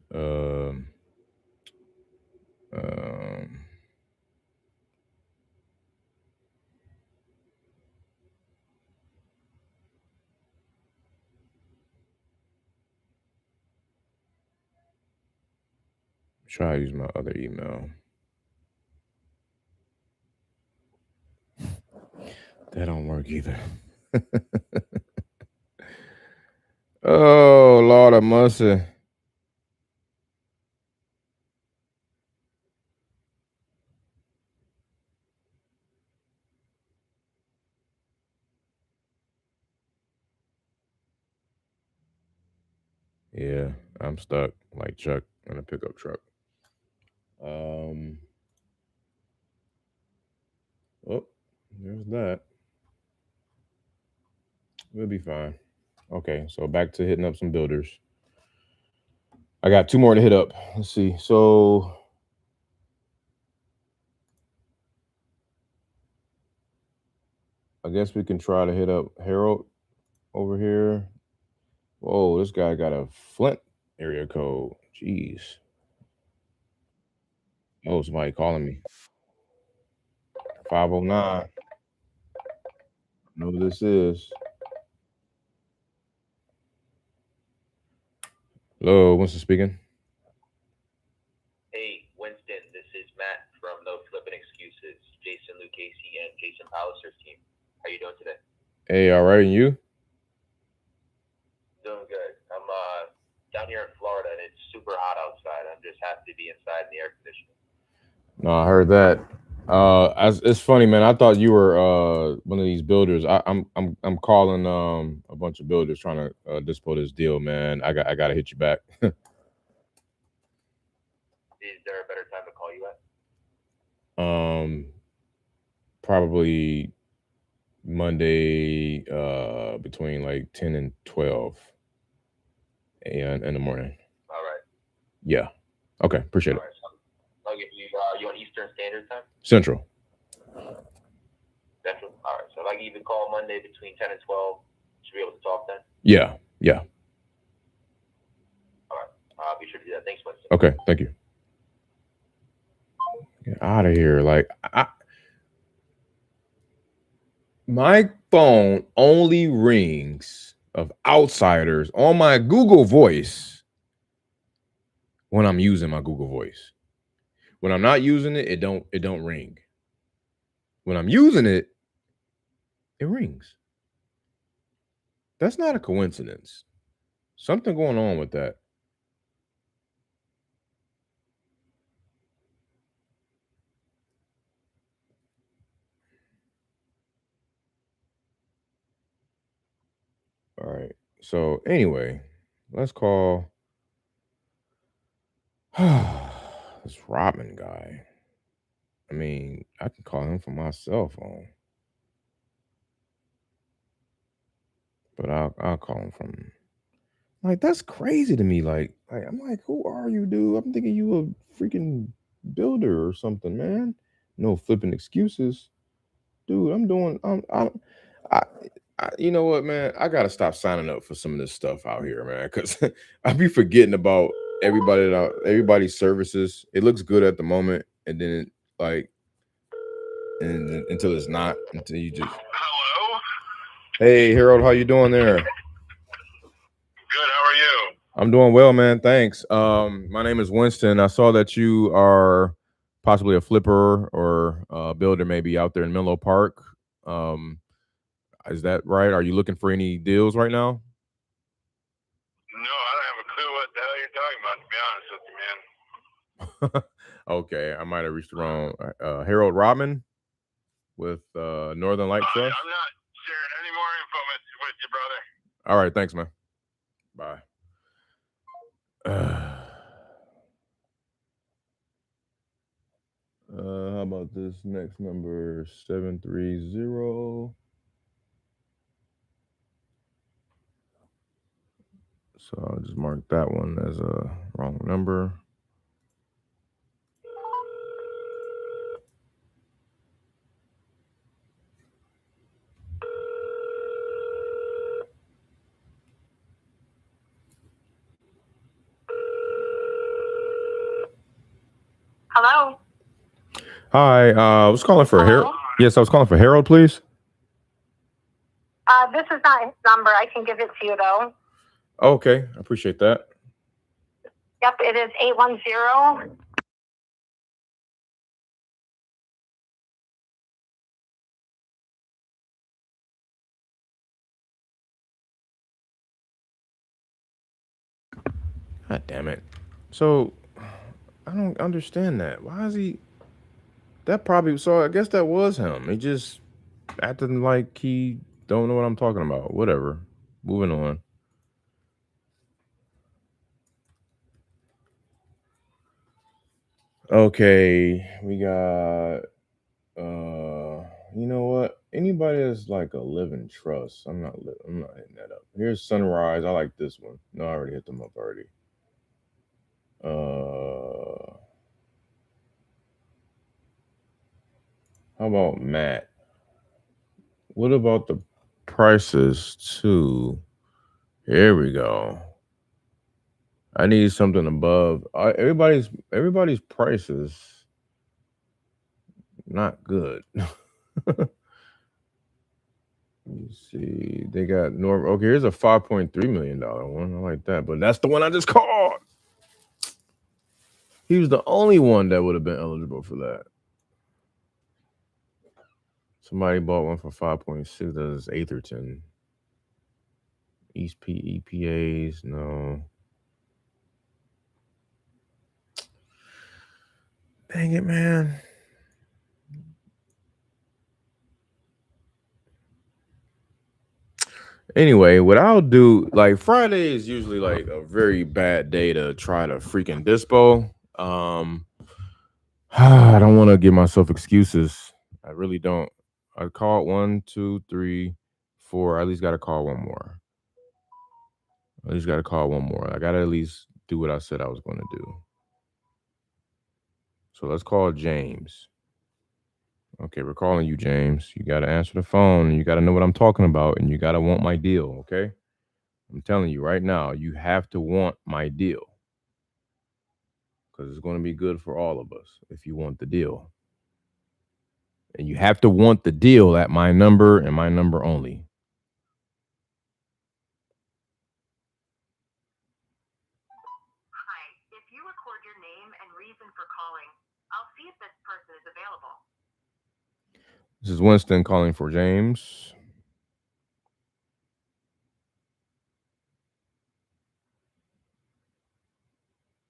Try to use my other email. That don't work either. Oh, Lord of mercy. Yeah, I'm stuck like Chuck in a pickup truck. Oh, there's that. We'll be fine. Okay, so back to hitting up some builders. I got 2 more to hit up. Let's see. So I guess we can try to hit up Harold over here. Whoa, this guy got a Flint area code. Jeez. Oh, somebody calling me. 509. Know who this is. Hello, Winston speaking. Hey, Winston, this is Matt from No Flippin' Excuses, Jason Lucchese and Jason Palliser's team. How you doing today? Hey, all right, and you? Doing good. I'm down here in Florida, and it's super hot outside. I'm just happy to be inside in the air conditioning. No, I heard that. It's funny, man. I thought you were one of these builders. I'm calling a bunch of builders trying to dispo this deal, man. I gotta hit you back. Is there a better time to call you at? Probably Monday between like 10 and 12 a.m. in the morning. All right. Yeah. Okay. Appreciate it. All right. So I'll give you, you on Eastern Standard Time? Central. Central? All right. So if I give you a call Monday between 10 and 12, should be able to talk then? Yeah. Yeah. All right. I'll be sure to do that. Thanks, Winston. Okay. Thank you. Get out of here. Like, my phone only rings of outsiders on my Google Voice when I'm using my Google Voice. When I'm not using it, it don't ring. When I'm using it, it rings. That's not a coincidence. Something going on with that. All right. So anyway, let's call this Robin guy. I mean, I can call him from my cell phone, but I'll call him from. Like, that's crazy to me. Like I'm like, who are you, dude? I'm thinking you a freaking builder or something, man. No flipping excuses, dude. I you know what, man? I gotta stop signing up for some of this stuff out here, man, because I be forgetting about everybody's services. It looks good at the moment, and then until it's not, until you just. Hello? Hey, Harold, how you doing there? Good, how are you? I'm doing well, man. Thanks. My name is Winston. I saw that you are possibly a flipper or a builder, maybe out there in Menlo Park. Is that right? Are you looking for any deals right now? No, I don't have a clue what the hell you're talking about, to be honest with you, man. Okay, I might have reached the wrong. Harold Rodman with Northern Light Trust. I'm not sharing any more info with you, brother. All right, thanks, man. Bye. How about this next number, 730? So I'll just mark that one as a wrong number. Hello? Hi, I was calling for Harold. Yes, I was calling for Harold, please. This is not his number. I can give it to you, though. Okay, I appreciate that. Yep, it is 810. God damn it. So I don't understand that. Why is he that probably so I guess that was him. He just acting like he don't know what I'm talking about. Whatever. Moving on. Okay, we got you know what? Anybody that's like a living trust, I'm not hitting that up. Here's Sunrise. I like this one. No, I already hit them up already. How about Matt? What about the prices too? Here we go. I need something above everybody's prices. Not good. Let me see. They got okay, here's a $5.3 million one. I like that, but that's the one I just called. He was the only one that would have been eligible for that. Somebody bought one for 5.6. That's Atherton. East EPAs, no. Dang it, man. Anyway, what I'll do, like Friday is usually like a very bad day to try to freaking DISPO. I don't want to give myself excuses. I really don't. I called 1, 2, 3, 4. I at least got to call one more. I just got to call one more. I got to at least do what I said I was going to do. So let's call James. Okay, we're calling you, James. You got to answer the phone. And you got to know what I'm talking about. And you got to want my deal, okay? I'm telling you right now, you have to want my deal. Because it's going to be good for all of us if you want the deal. And you have to want the deal at my number and my number only. Hi, if you record your name and reason for calling, I'll see if this person is available. This is Winston calling for James.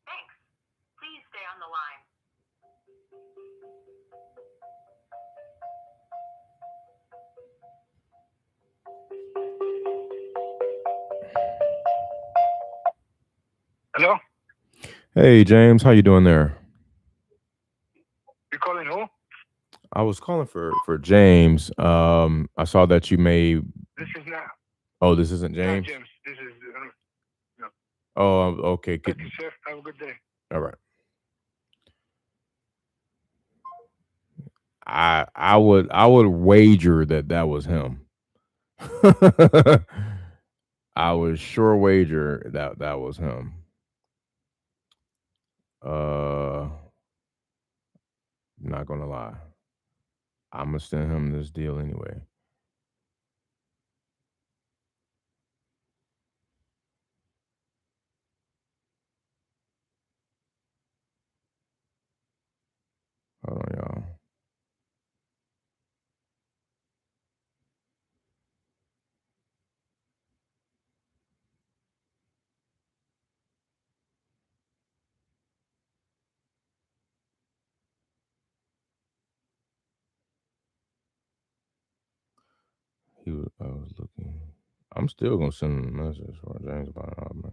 Thanks. Please stay on the line. Hello? Hey, James, how you doing there? You calling who? I was calling for James. I saw that you made. This is not. Oh, this isn't James? Not James. This is. No. Oh, okay. Thank you, sir. Have a good day. All right. I would wager that was him. I would sure wager that was him. Not gonna lie. I'm gonna send him this deal anyway. Hold on, y'all. I was looking. I'm still gonna send him a message for James about it, man.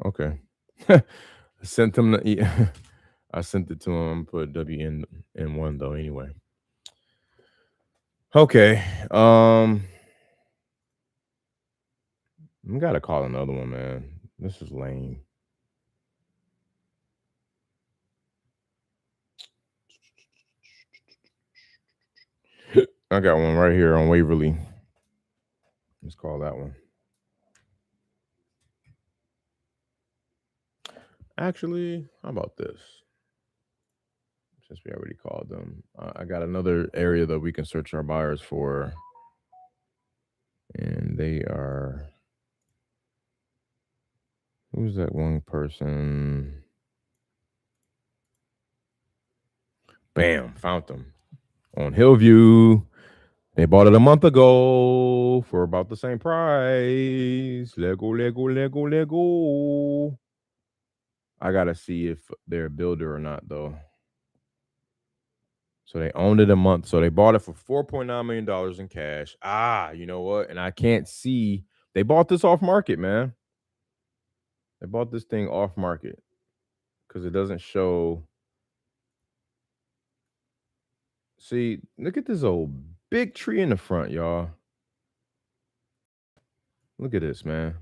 Okay. I sent him I sent it to him. Put W in one though anyway. Okay. We gotta call another one, man. This is lame. I got one right here on Waverly. Let's call that one. Actually, how about this? Since we already called them, I got another area that we can search our buyers for. And they are. Who's that one person? Bam, found them. On Hillview. They bought it a month ago for about the same price. Lego. I gotta see if they're a builder or not, though. So they owned it a month. So they bought it for $4.9 million in cash. You know what? And I can't see. They bought this off market, man. They bought this thing off market because it doesn't show. See, look at this old big tree in the front, y'all. Look at this, man.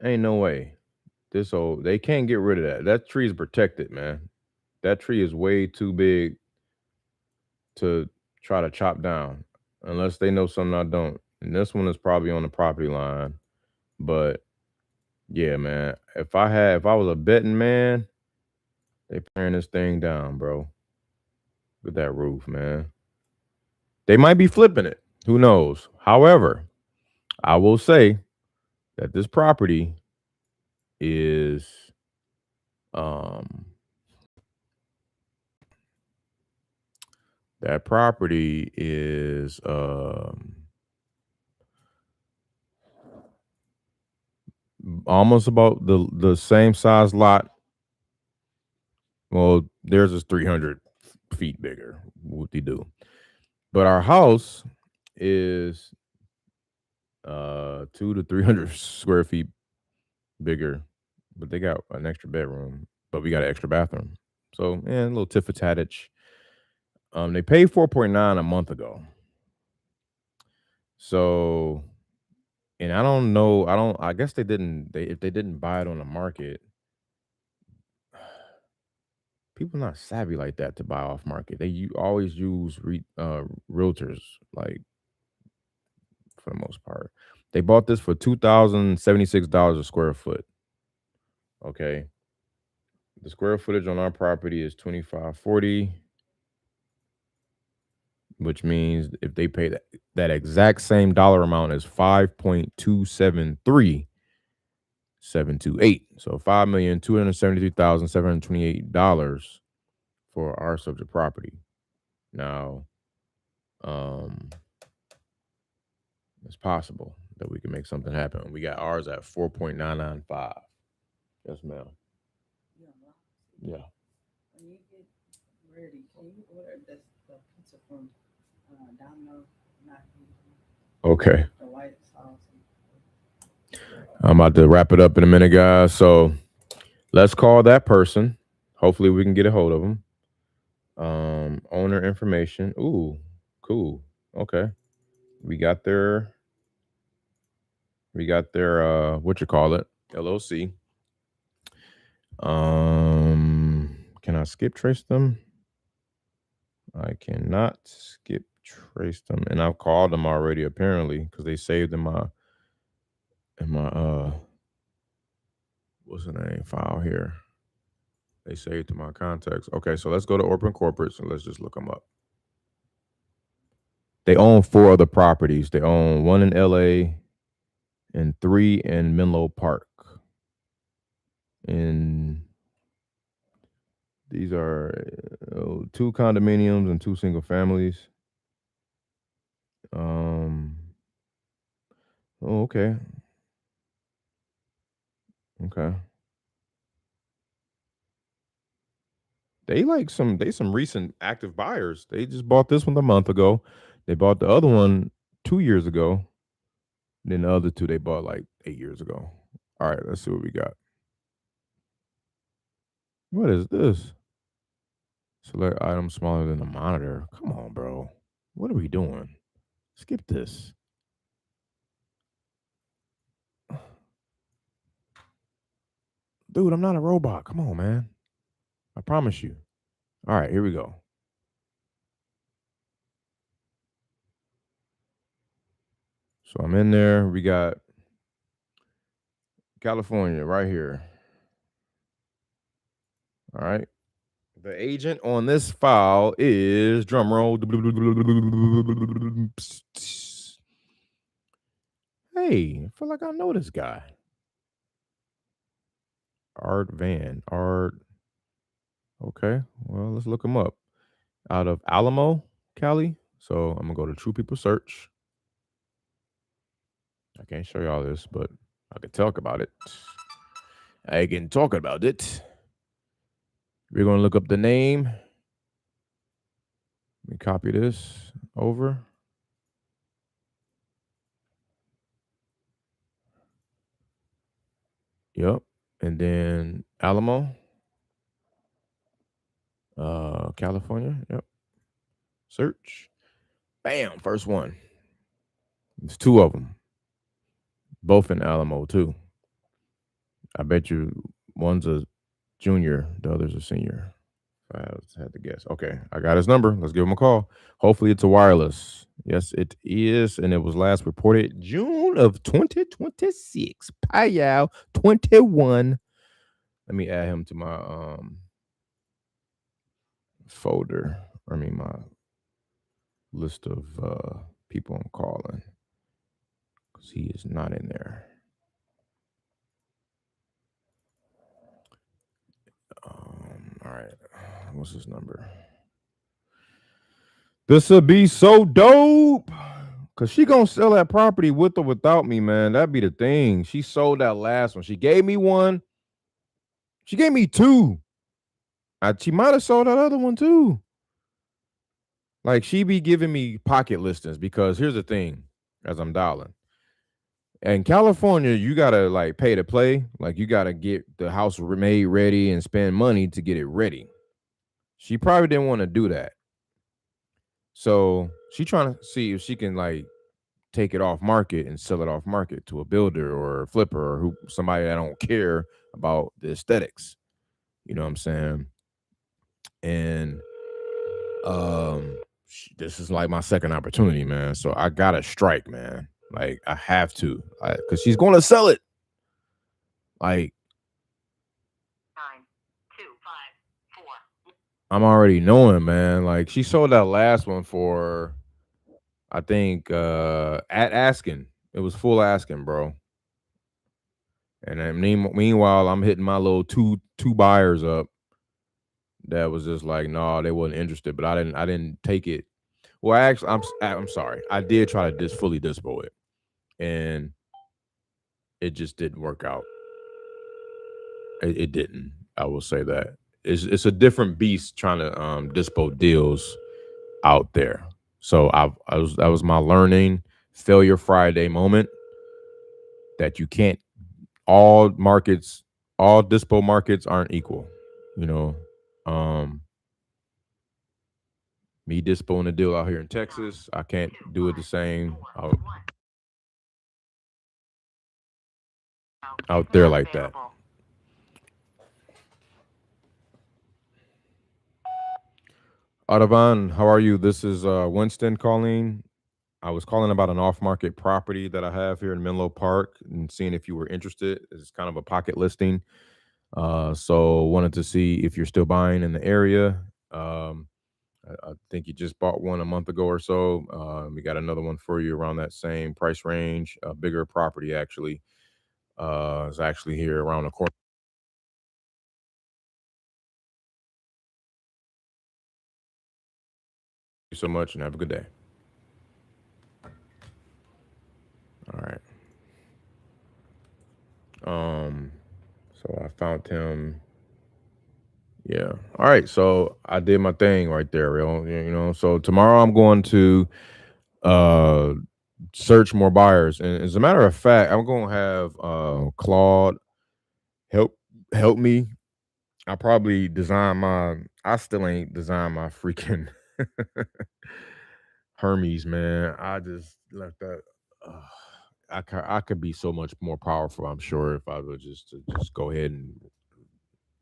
Ain't no way. This old, they can't get rid of that. That tree is protected, man. That tree is way too big to try to chop down unless they know something I don't. And this one is probably on the property line. But yeah, man, if I was a betting man, they tearing this thing down, bro. Look at that roof, man. They might be flipping it. Who knows? However, I will say that this property is that property is almost about the same size lot Well, theirs is 300 feet bigger. Whoop-de-doo. But our house is 200 to 300 square feet bigger, but they got an extra bedroom, but we got an extra bathroom. So, a little tit for tattage. They paid 4.9 a month ago. So, and I don't know. I guess they didn't. If they didn't buy it on the market, people not savvy like that to buy off market. They always use realtors, like, for the most part. They bought this for $2,076 a square foot. Okay. The square footage on our property is 2,540, which means if they pay that exact same dollar amount is 5.273728. So $5,273,728 for our subject property. Now, it's possible that we can make something happen. We got ours at 4.995. Yes, ma'am. Yeah. When you get ready, can you order the pizza from Domino? Okay. The white sauce. I'm about to wrap it up in a minute, guys. So let's call that person. Hopefully we can get a hold of them. Owner information. Ooh, cool. Okay. We got their LLC. Can I skip trace them? I cannot skip trace them. And I've called them already, apparently, because they saved in my what's the name file here. They saved to my contacts. Okay, so let's go to Open Corporates and let's just look them up. They own 4 other properties. They own 1 in LA and 3 in Menlo Park. And these are 2 condominiums and 2 single families. Okay. Okay. They some recent active buyers. They just bought this one a month ago. They bought the other one 2 years ago. Then the other 2 they bought like 8 years ago. All right, let's see what we got. What is this? Select item smaller than a monitor. Come on, bro. What are we doing? Skip this. Dude, I'm not a robot. Come on, man. I promise you. All right, here we go. So I'm in there. We got California right here. All right. The agent on this file is, drumroll. Hey, I feel like I know this guy. Art Van. Art. Okay, well, let's look him up. Out of Alamo, Cali. So I'm going to go to True People Search. I can't show y'all this, but I can talk about it. I can talk about it. We're going to look up the name. Let me copy this over. Yep. And then Alamo, California. Yep. Search. Bam. First one. There's 2 of them. Both in Alamo, too. I bet you one's a junior, the other's a senior. I had to guess. Okay, I got his number. Let's give him a call. Hopefully it's a wireless. Yes, it is. And it was last reported June of 2026. Payal 21. Let me add him to my folder. I mean, my list of people I'm calling. Because he is not in there. All right. What's his number? This would be so dope. Cause she gonna sell that property with or without me, man. That'd be the thing. She sold that last one. She gave me one. She gave me 2. She might have sold that other one too. Like, she be giving me pocket listings because here's the thing, as I'm dialing. In California, you gotta like pay to play. Like, you gotta get the house made ready and spend money to get it ready. She probably didn't want to do that. So she trying to see if she can like take it off market and sell it off market to a builder or a flipper or somebody that don't care about the aesthetics. You know what I'm saying? And this is like my second opportunity, man. So I gotta strike, man. Like, I have to, because she's going to sell it. Like, 9, 2, 5, 4. I'm already knowing, man. Like, she sold that last one for, I think, at asking. It was full asking, bro. And then meanwhile, I'm hitting my little two buyers up. That was just like, no, they wasn't interested. But I didn't take it. Well, actually, I'm sorry. I did try to fully DISPO it, and it just didn't work out. It didn't. I will say that it's a different beast trying to DISPO deals out there. So that was my learning failure Friday moment. That you can't, all DISPO markets aren't equal. You know, me DISPOing a deal out here in Texas, I can't do it the same out there like that. Ardavan, how are you? This is Winston calling. I was calling about an off-market property that I have here in Menlo Park and seeing if you were interested. It's kind of a pocket listing. So wanted to see if you're still buying in the area. I think you just bought one a month ago or so. We got another one for you around that same price range. A bigger property, actually. Is actually here around the corner. Thank you so much and have a good day. All right. So I found him. Yeah. All right. So I did my thing right there, real. You know. So tomorrow I'm going to search more buyers, and as a matter of fact, I'm going to have Claude help me. I probably I still ain't designed my freaking Hermes, man. I just left that. I could be so much more powerful, I'm sure, if I would just go ahead and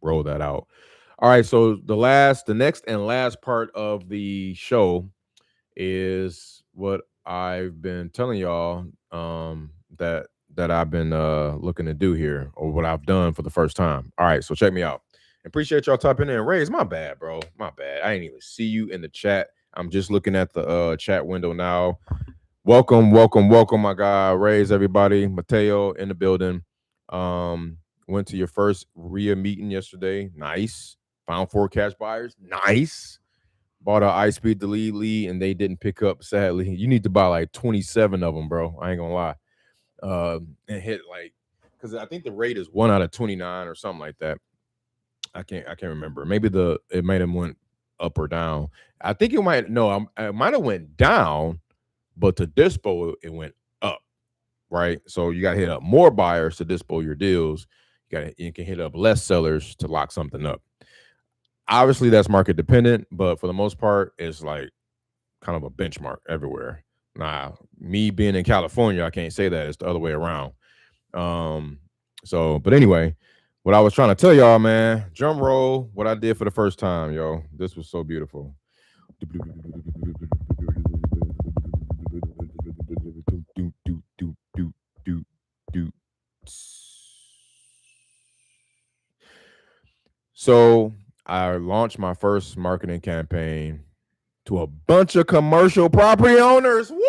roll that out. All right, so the next and last part of the show is what I've been telling y'all that I've been looking to do here, or what I've done for the first time. All right, so check me out. Appreciate y'all typing in. Raise, my bad, bro. My bad. I didn't even see you in the chat. I'm just looking at the chat window now. Welcome, my guy. Raise, everybody. Mateo in the building. Went to your first RIA meeting yesterday. Nice. Found 4 cash buyers. Nice. Bought an iSpeed the lead, and they didn't pick up, sadly. You need to buy like 27 of them, bro. I ain't gonna lie. And hit like, because I think the rate is 1 out of 29 or something like that. I can't remember. Maybe it might have went up or down. I think it might have went down, but to DISPO it went up, right? So you got to hit up more buyers to DISPO your deals. You can hit up less sellers to lock something up. Obviously, that's market dependent, but for the most part, it's like kind of a benchmark everywhere. Now, me being in California, I can't say that. It's the other way around. But anyway, what I was trying to tell y'all, man, drum roll, what I did for the first time, yo. This was so beautiful. So I launched my first marketing campaign to a bunch of commercial property owners. Woo!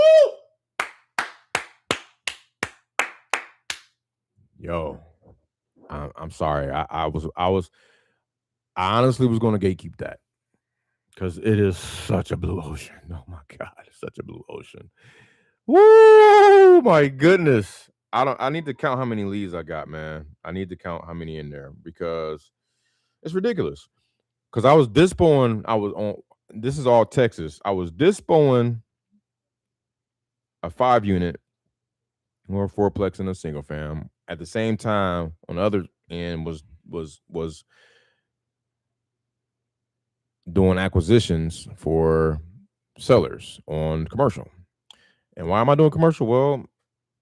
Yo, I'm sorry. I honestly was going to gatekeep that because it is such a blue ocean. Oh my God, it's such a blue ocean. Woo! My goodness. I need to count how many leads I got, man. I need to count how many in there because it's ridiculous. because I was dispoing. This is all Texas. I was dispoing a 5-unit or a 4-plex and a single fam. At the same time, on the other end was doing acquisitions for sellers on commercial. And why am I doing commercial? Well,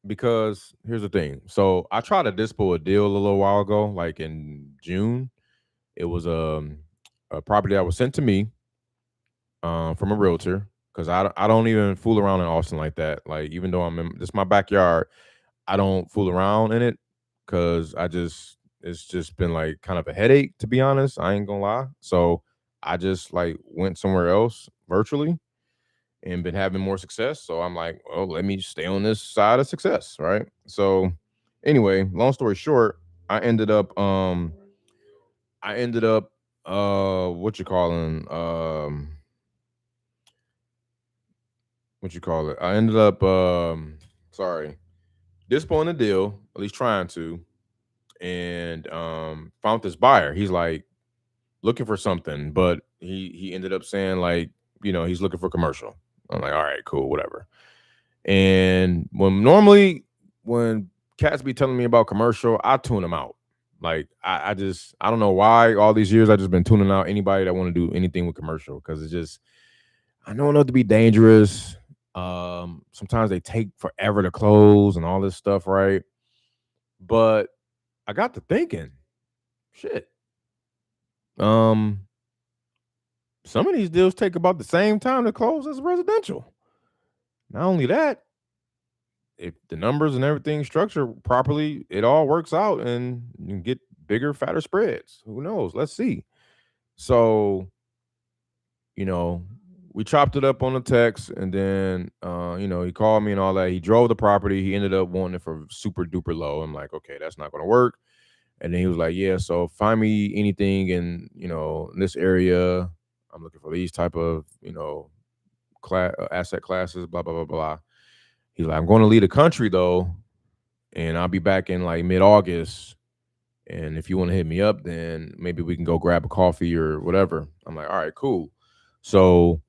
because here's the thing. So I tried to dispo a deal a little while ago, like in June. It was a property that was sent to me from a realtor, because I don't even fool around in Austin like that. Like, even though this is my backyard, I don't fool around in it because it's just been like kind of a headache, to be honest. I ain't gonna lie. So I just like went somewhere else virtually and been having more success. So I'm like, well, let me stay on this side of success, right? So anyway, long story short, I ended up what you calling what you call it? I ended up dispoing the deal, at least trying to, and found this buyer. He's like looking for something, but he ended up saying, like, he's looking for commercial. I'm like, all right, cool, whatever. And when cats be telling me about commercial, I tune them out. Like, I don't know why all these years I just been tuning out anybody that want to do anything with commercial, because it's just, I know enough to be dangerous. Sometimes they take forever to close and all this stuff, right? But I got to thinking, shit. Some of these deals take about the same time to close as residential. Not only that, if the numbers and everything structured properly, it all works out and you can get bigger, fatter spreads. Who knows? Let's see. So, we chopped it up on the text, and then he called me and all that. He drove the property. He ended up wanting it for super duper low. I'm like, okay, that's not gonna work. And then he was like, yeah, so find me anything in this area. I'm looking for these type of asset classes, blah blah blah blah. He's like, I'm going to leave the country though, and I'll be back in like mid-August. And if you want to hit me up, then maybe we can go grab a coffee or whatever. I'm like, all right, cool. So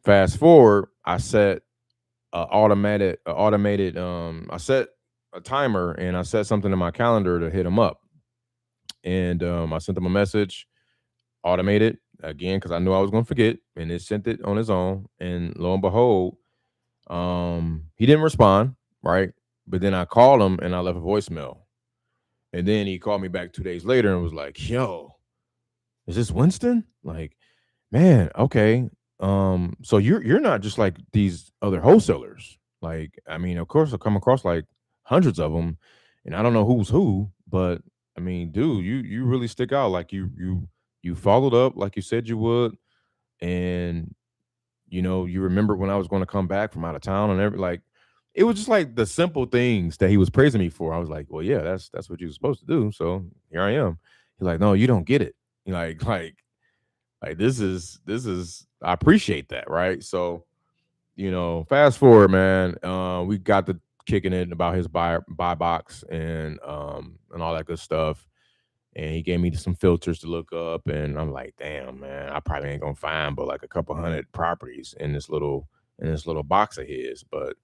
fast forward, I set automated. I set a timer and I set something in my calendar to hit him up. And I sent him a message, automated again, because I knew I was going to forget, and it sent it on his own. And lo and behold, he didn't respond, right? But then I called him and I left a voicemail. And then he called me back 2 days later and was like, yo, is this Winston? Like, man, okay. So you're not just like these other wholesalers. Like, I mean, of course, I'll come across like hundreds of them, and I don't know who's who, but I mean, dude, you really stick out. Like, you followed up like you said you would, and you remember when I was going to come back from out of town and like, it was just like the simple things that he was praising me for. I was like, well, yeah, that's what you were supposed to do. So here I am. He's like, no, you don't get it. Like this is I appreciate that, right? So, fast forward, man, we got to kicking it about his buy box and all that good stuff. And he gave me some filters to look up, and I'm like, damn, man, I probably ain't gonna find but like a couple hundred properties in this little box of his. But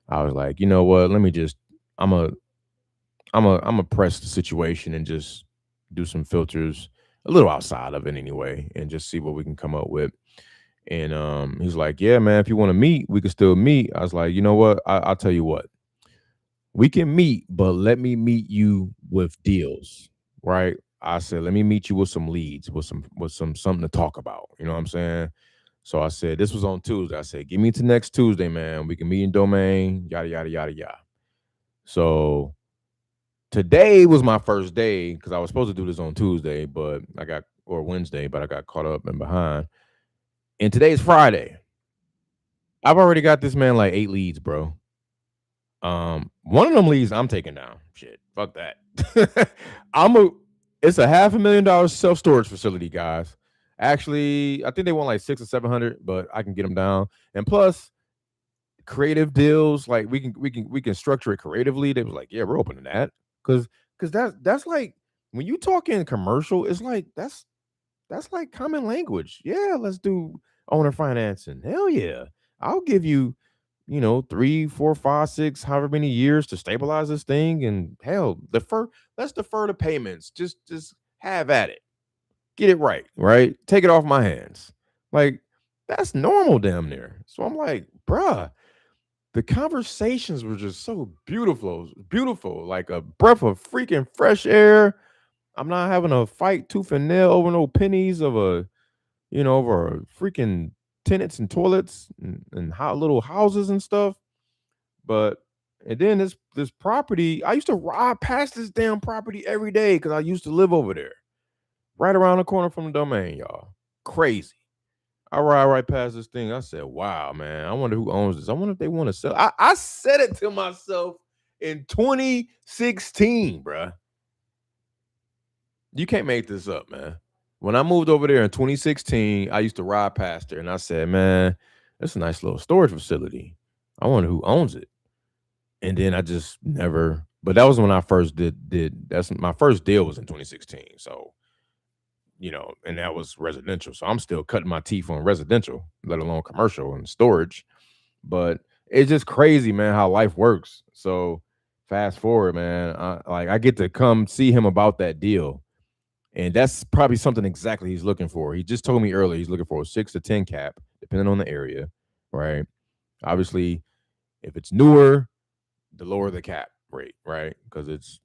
I was like, you know what? Let me just I'm a press the situation and just do some filters a little outside of it anyway, and just see what we can come up with. And he's like, yeah, man, if you want to meet, we can still meet. I was like, you know what? I'll tell you what. We can meet, but let me meet you with deals, right? I said, let me meet you with some leads, with some something to talk about. You know what I'm saying? So I said, this was on Tuesday. I said, give me to next Tuesday, man. We can meet in Domain, yada, yada, yada, yada. So today was my first day, because I was supposed to do this on Tuesday, or Wednesday, but I got caught up and behind. And today's Friday. I've already got this man like 8 leads, bro. One of them leads I'm taking down. Shit, fuck that. It's a $500,000 self-storage facility, guys. Actually, I think they want like 600 or 700, but I can get them down. And plus, creative deals, like we can structure it creatively. They was like, yeah, we're open to that, because that's like, when you talk in commercial, it's like that's That's like common language. Yeah, let's do owner financing. Hell yeah. I'll give you, 3, 4, 5, 6, however many years to stabilize this thing. And hell, let's defer the payments. Just have at it. Get it right, right? Take it off my hands. Like, that's normal damn near. So I'm like, bruh, the conversations were just so beautiful, like a breath of freaking fresh air. I'm not having a fight tooth and nail over no pennies of over freaking tenants and toilets and how little houses and stuff. But and then this property, I used to ride past this damn property every day because I used to live over there, right around the corner from the domain, y'all. Crazy. I ride right past this thing. I said, wow, man, I wonder who owns this. I wonder if they want to sell. I said it to myself in 2016, bruh. You can't make this up, man. When I moved over there in 2016, I used to ride past there and I said, man, that's a nice little storage facility. I wonder who owns it. And then I just never, but that was when I first that's my first deal was in 2016. So, and that was residential. So I'm still cutting my teeth on residential, let alone commercial and storage. But it's just crazy, man, how life works. So fast forward, man, I get to come see him about that deal. And that's probably something exactly he's looking for. He just told me earlier he's looking for a 6 to 10 cap, depending on the area, right? Obviously, if it's newer, the lower the cap rate, right? Because it's,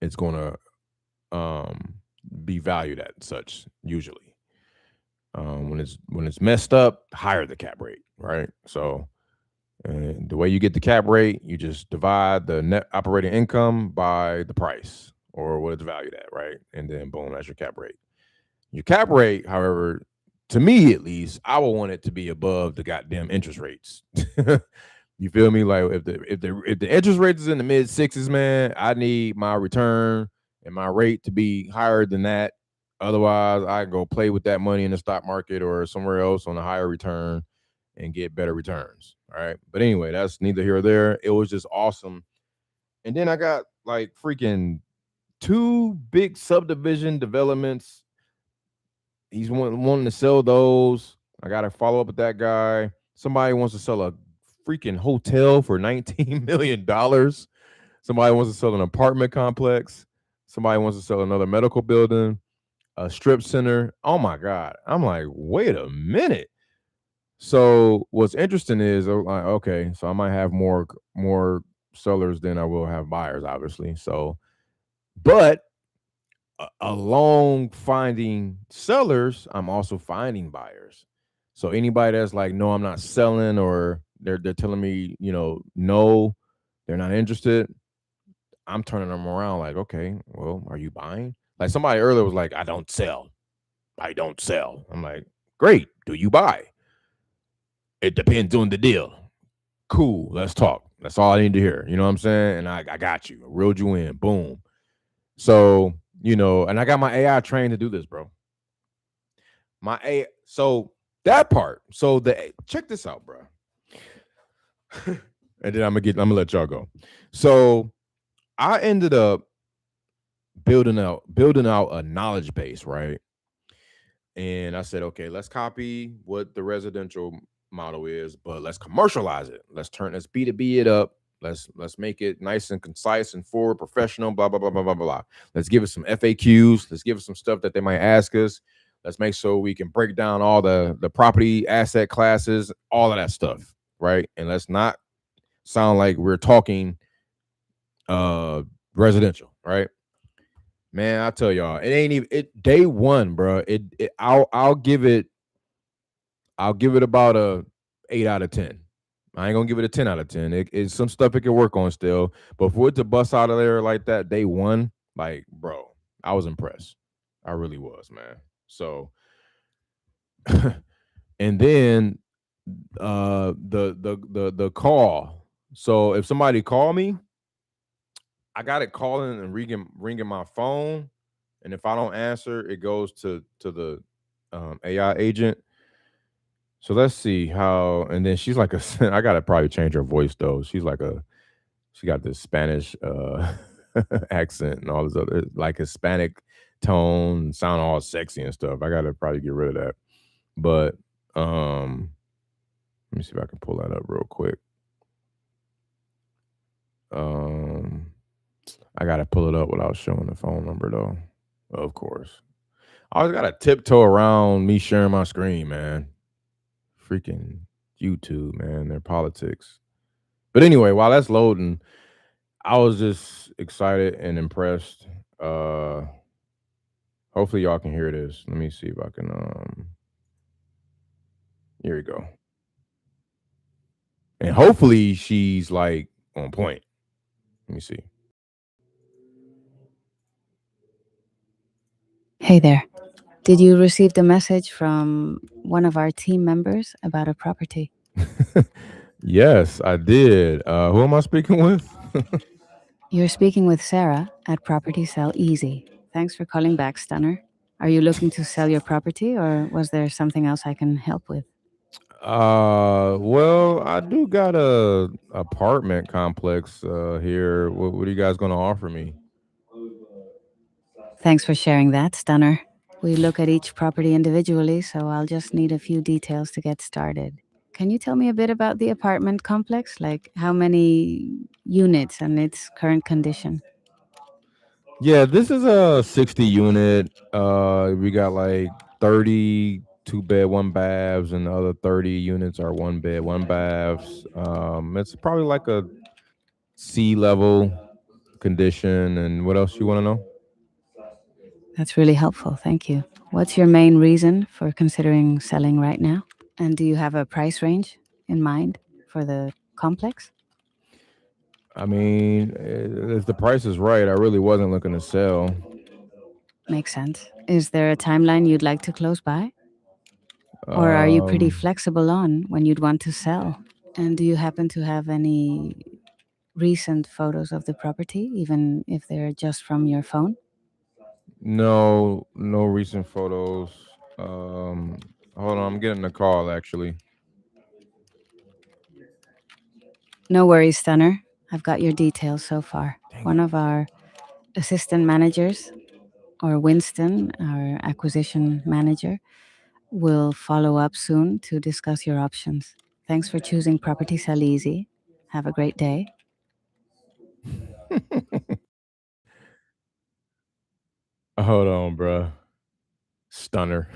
it's going to be valued at such usually. When it's messed up, higher the cap rate, right? So the way you get the cap rate, you just divide the net operating income by the price or what it's valued at, right? And then boom, that's your cap rate. Your cap rate, however, to me at least, I would want it to be above the goddamn interest rates. You feel me? Like if the interest rate is in the mid 6s, man, I need my return and my rate to be higher than that. Otherwise, I go play with that money in the stock market or somewhere else on a higher return and get better returns. All right. But anyway, that's neither here or there. It was just awesome. And then I got like freaking 2 big subdivision developments. He's wanting to sell those. I got to follow up with that guy. Somebody wants to sell a freaking hotel for $19 million. Somebody wants to sell an apartment complex. Somebody wants to sell another medical building, a strip center. Oh my God. I'm like, wait a minute. So what's interesting is, okay, so I might have more sellers than I will have buyers, obviously. So, but along finding sellers, I'm also finding buyers. So anybody that's like, no, I'm not selling, or they're telling me, no, they're not interested, I'm turning them around like, okay, well, are you buying? Like somebody earlier was like, I don't sell. I'm like, great. Do you buy? It depends on the deal. Cool. Let's talk. That's all I need to hear. You know what I'm saying? And I got you. I reeled you in. Boom. So, and I got my AI trained to do this, bro. So that part. So check this out, bro. And then I'm gonna let y'all go. So I ended up building out a knowledge base, right? And I said, okay, let's copy what the residential model is, but let's commercialize it. Let's B2B it up. Let's make it nice and concise and forward, professional, blah, blah, blah, blah, blah, blah. Let's give it some FAQs. Let's give it some stuff that they might ask us. Let's make sure we can break down all the property asset classes, all of that stuff, right? And let's not sound like we're talking residential, right? Man, I tell y'all, it ain't even day one, bro. I'll give it about a 8 out of 10. I ain't gonna give it a 10 out of 10. It's some stuff it can work on still, but for it to bust out of there like that day one, like, bro, I was impressed. I really was, man. So, and then the call. So if somebody call me, I got it calling and ringing my phone, and if I don't answer, it goes to the AI agent. So let's see how. And then she's like I gotta probably change her voice though. She's like she got this Spanish accent and all this other like Hispanic tone, sound all sexy and stuff. I gotta probably get rid of that. But let me see if I can pull that up real quick. I gotta pull it up without showing the phone number though. Of course. I always gotta tiptoe around me sharing my screen, man. Freaking YouTube, man. Their politics. But anyway, while that's loading, I was just excited and impressed. Hopefully y'all can hear this. Let me see if I can here we go. And hopefully she's like on point. Let me see. Hey there. Did you receive the message from one of our team members about a property? Yes, I did. Who am I speaking with? You're speaking with Sarah at Property Sell Easy. Thanks for calling back, Stunner. Are you looking to sell your property, or was there something else I can help with? Well, I do got a apartment complex here. What are you guys gonna offer me? Thanks for sharing that, Stunner. We look at each property individually, so I'll just need a few details to get started. Can you tell me a bit about the apartment complex, like how many units and its current condition? Yeah, this is a 60 unit. We got like 30 2-bed, 1 baths, and the other 30 units are 1-bed, 1 baths. It's probably like a C level condition. And what else you want to know? That's really helpful. Thank you. What's your main reason for considering selling right now? And do you have a price range in mind for the complex? I mean, if the price is right, I really wasn't looking to sell. Makes sense. Is there a timeline you'd like to close by? Or are you pretty flexible on when you'd want to sell? And do you happen to have any recent photos of the property, even if they're just from your phone? No recent photos. Hold on, I'm getting a call actually. No worries, Stunner. I've got your details so far. One of our assistant managers, or Winston, our acquisition manager, will follow up soon to discuss your options. Thanks for choosing Property Sell Easy. Have a great day. Hold on, bruh. Stunner.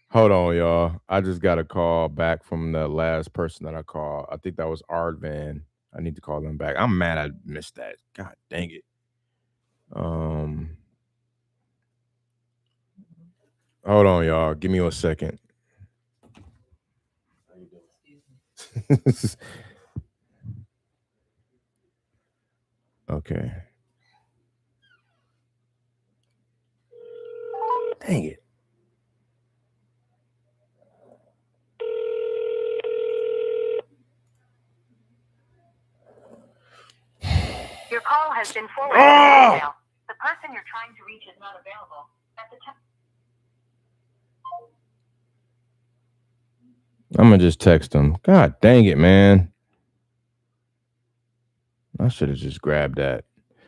Hold on, y'all. I just got a call back from the last person that I called. I think that was Ardvan. I need to call them back. I'm mad I missed that. God dang it. Hold on, y'all. Give me a second. Okay. Dang it. Your call has been forwarded to voicemail. The person you're trying to reach is not available. At the time. I'm gonna just text him. God dang it, man. I should have just grabbed that.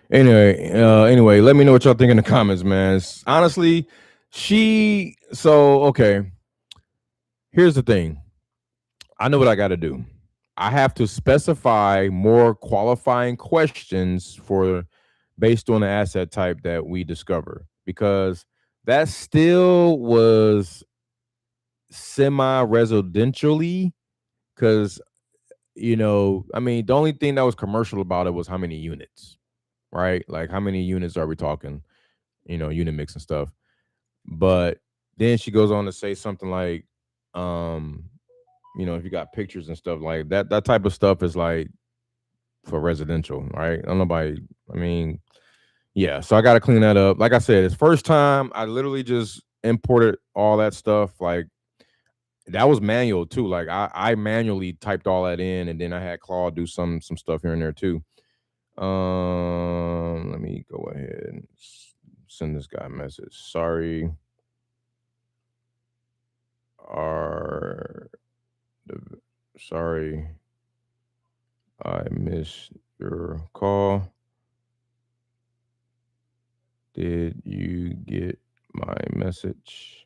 Anyway, let me know what y'all think in the comments, man. Honestly, okay. Here's the thing. I know what I got to do. I have to specify more qualifying questions based on the asset type that we discover, because that still was semi-residentially, because I mean, the only thing that was commercial about it was how many units, right? Like how many units are we talking, unit mix and stuff. But then she goes on to say something like, if you got pictures and stuff like that, that type of stuff is like for residential, right? I don't know I mean, yeah. So I got to clean that up. Like I said, it's first time. I literally just imported all that stuff. Like that was manual too. Like I manually typed all that in, and then I had Claude do some stuff here and there too. Let me go ahead and send this guy a message. Sorry. Sorry, I missed your call. Did you message.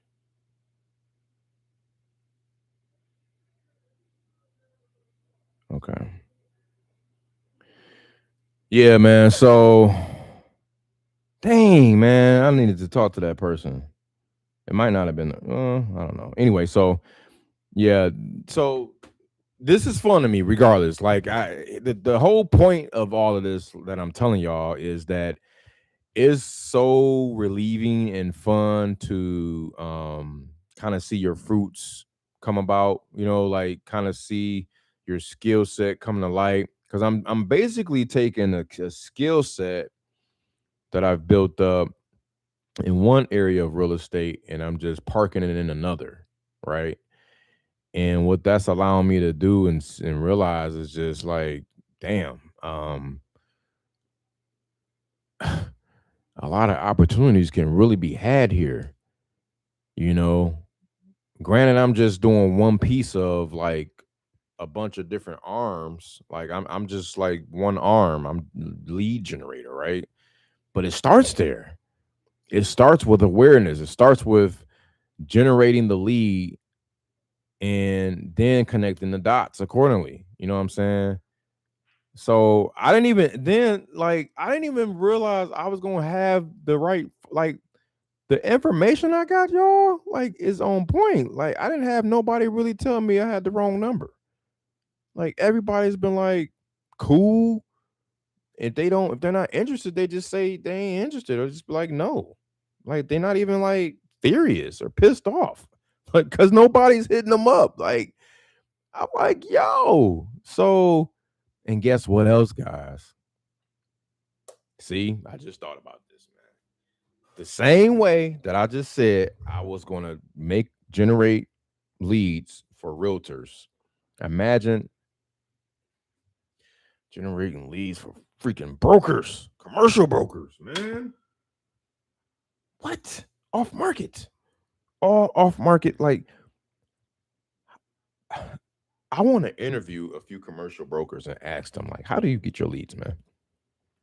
Okay. Yeah, man. So, dang, man, I needed to talk to that person. It might not have been. I don't know. Anyway, so yeah, so this is fun to me, regardless. Like, the whole point of all of this that I'm telling y'all is that it's so relieving and fun to kind of see your fruits come about. You know, like kind of see your skill set come to light. Because I'm basically taking a skill set that I've built up in one area of real estate and I'm just parking it in another, right? And what that's allowing me to do and realize is just like, damn, a lot of opportunities can really be had here, you know. Granted, I'm just doing one piece of like a bunch of different arms. Like I'm just like one arm. I'm lead generator, right? But it starts there. It starts with awareness. It starts with generating the lead and then connecting the dots accordingly. You know what I'm saying? So I didn't even realize I was gonna have the right, like, the information I got, y'all, like, is on point. Like, I didn't have nobody really tell me I had the wrong number. Like, everybody's been like cool. If they're not interested, they just say they ain't interested, or just be like, no. Like, they're not even like furious or pissed off. Like, cause nobody's hitting them up. Like, I'm like, yo. So, and guess what else, guys? See, I just thought about this, man. The same way that I just said I was gonna generate leads for realtors. Imagine generating leads for freaking brokers, commercial brokers, man. What? Off market. All off market. Like, I want to interview a few commercial brokers and ask them, like, how do you get your leads, man?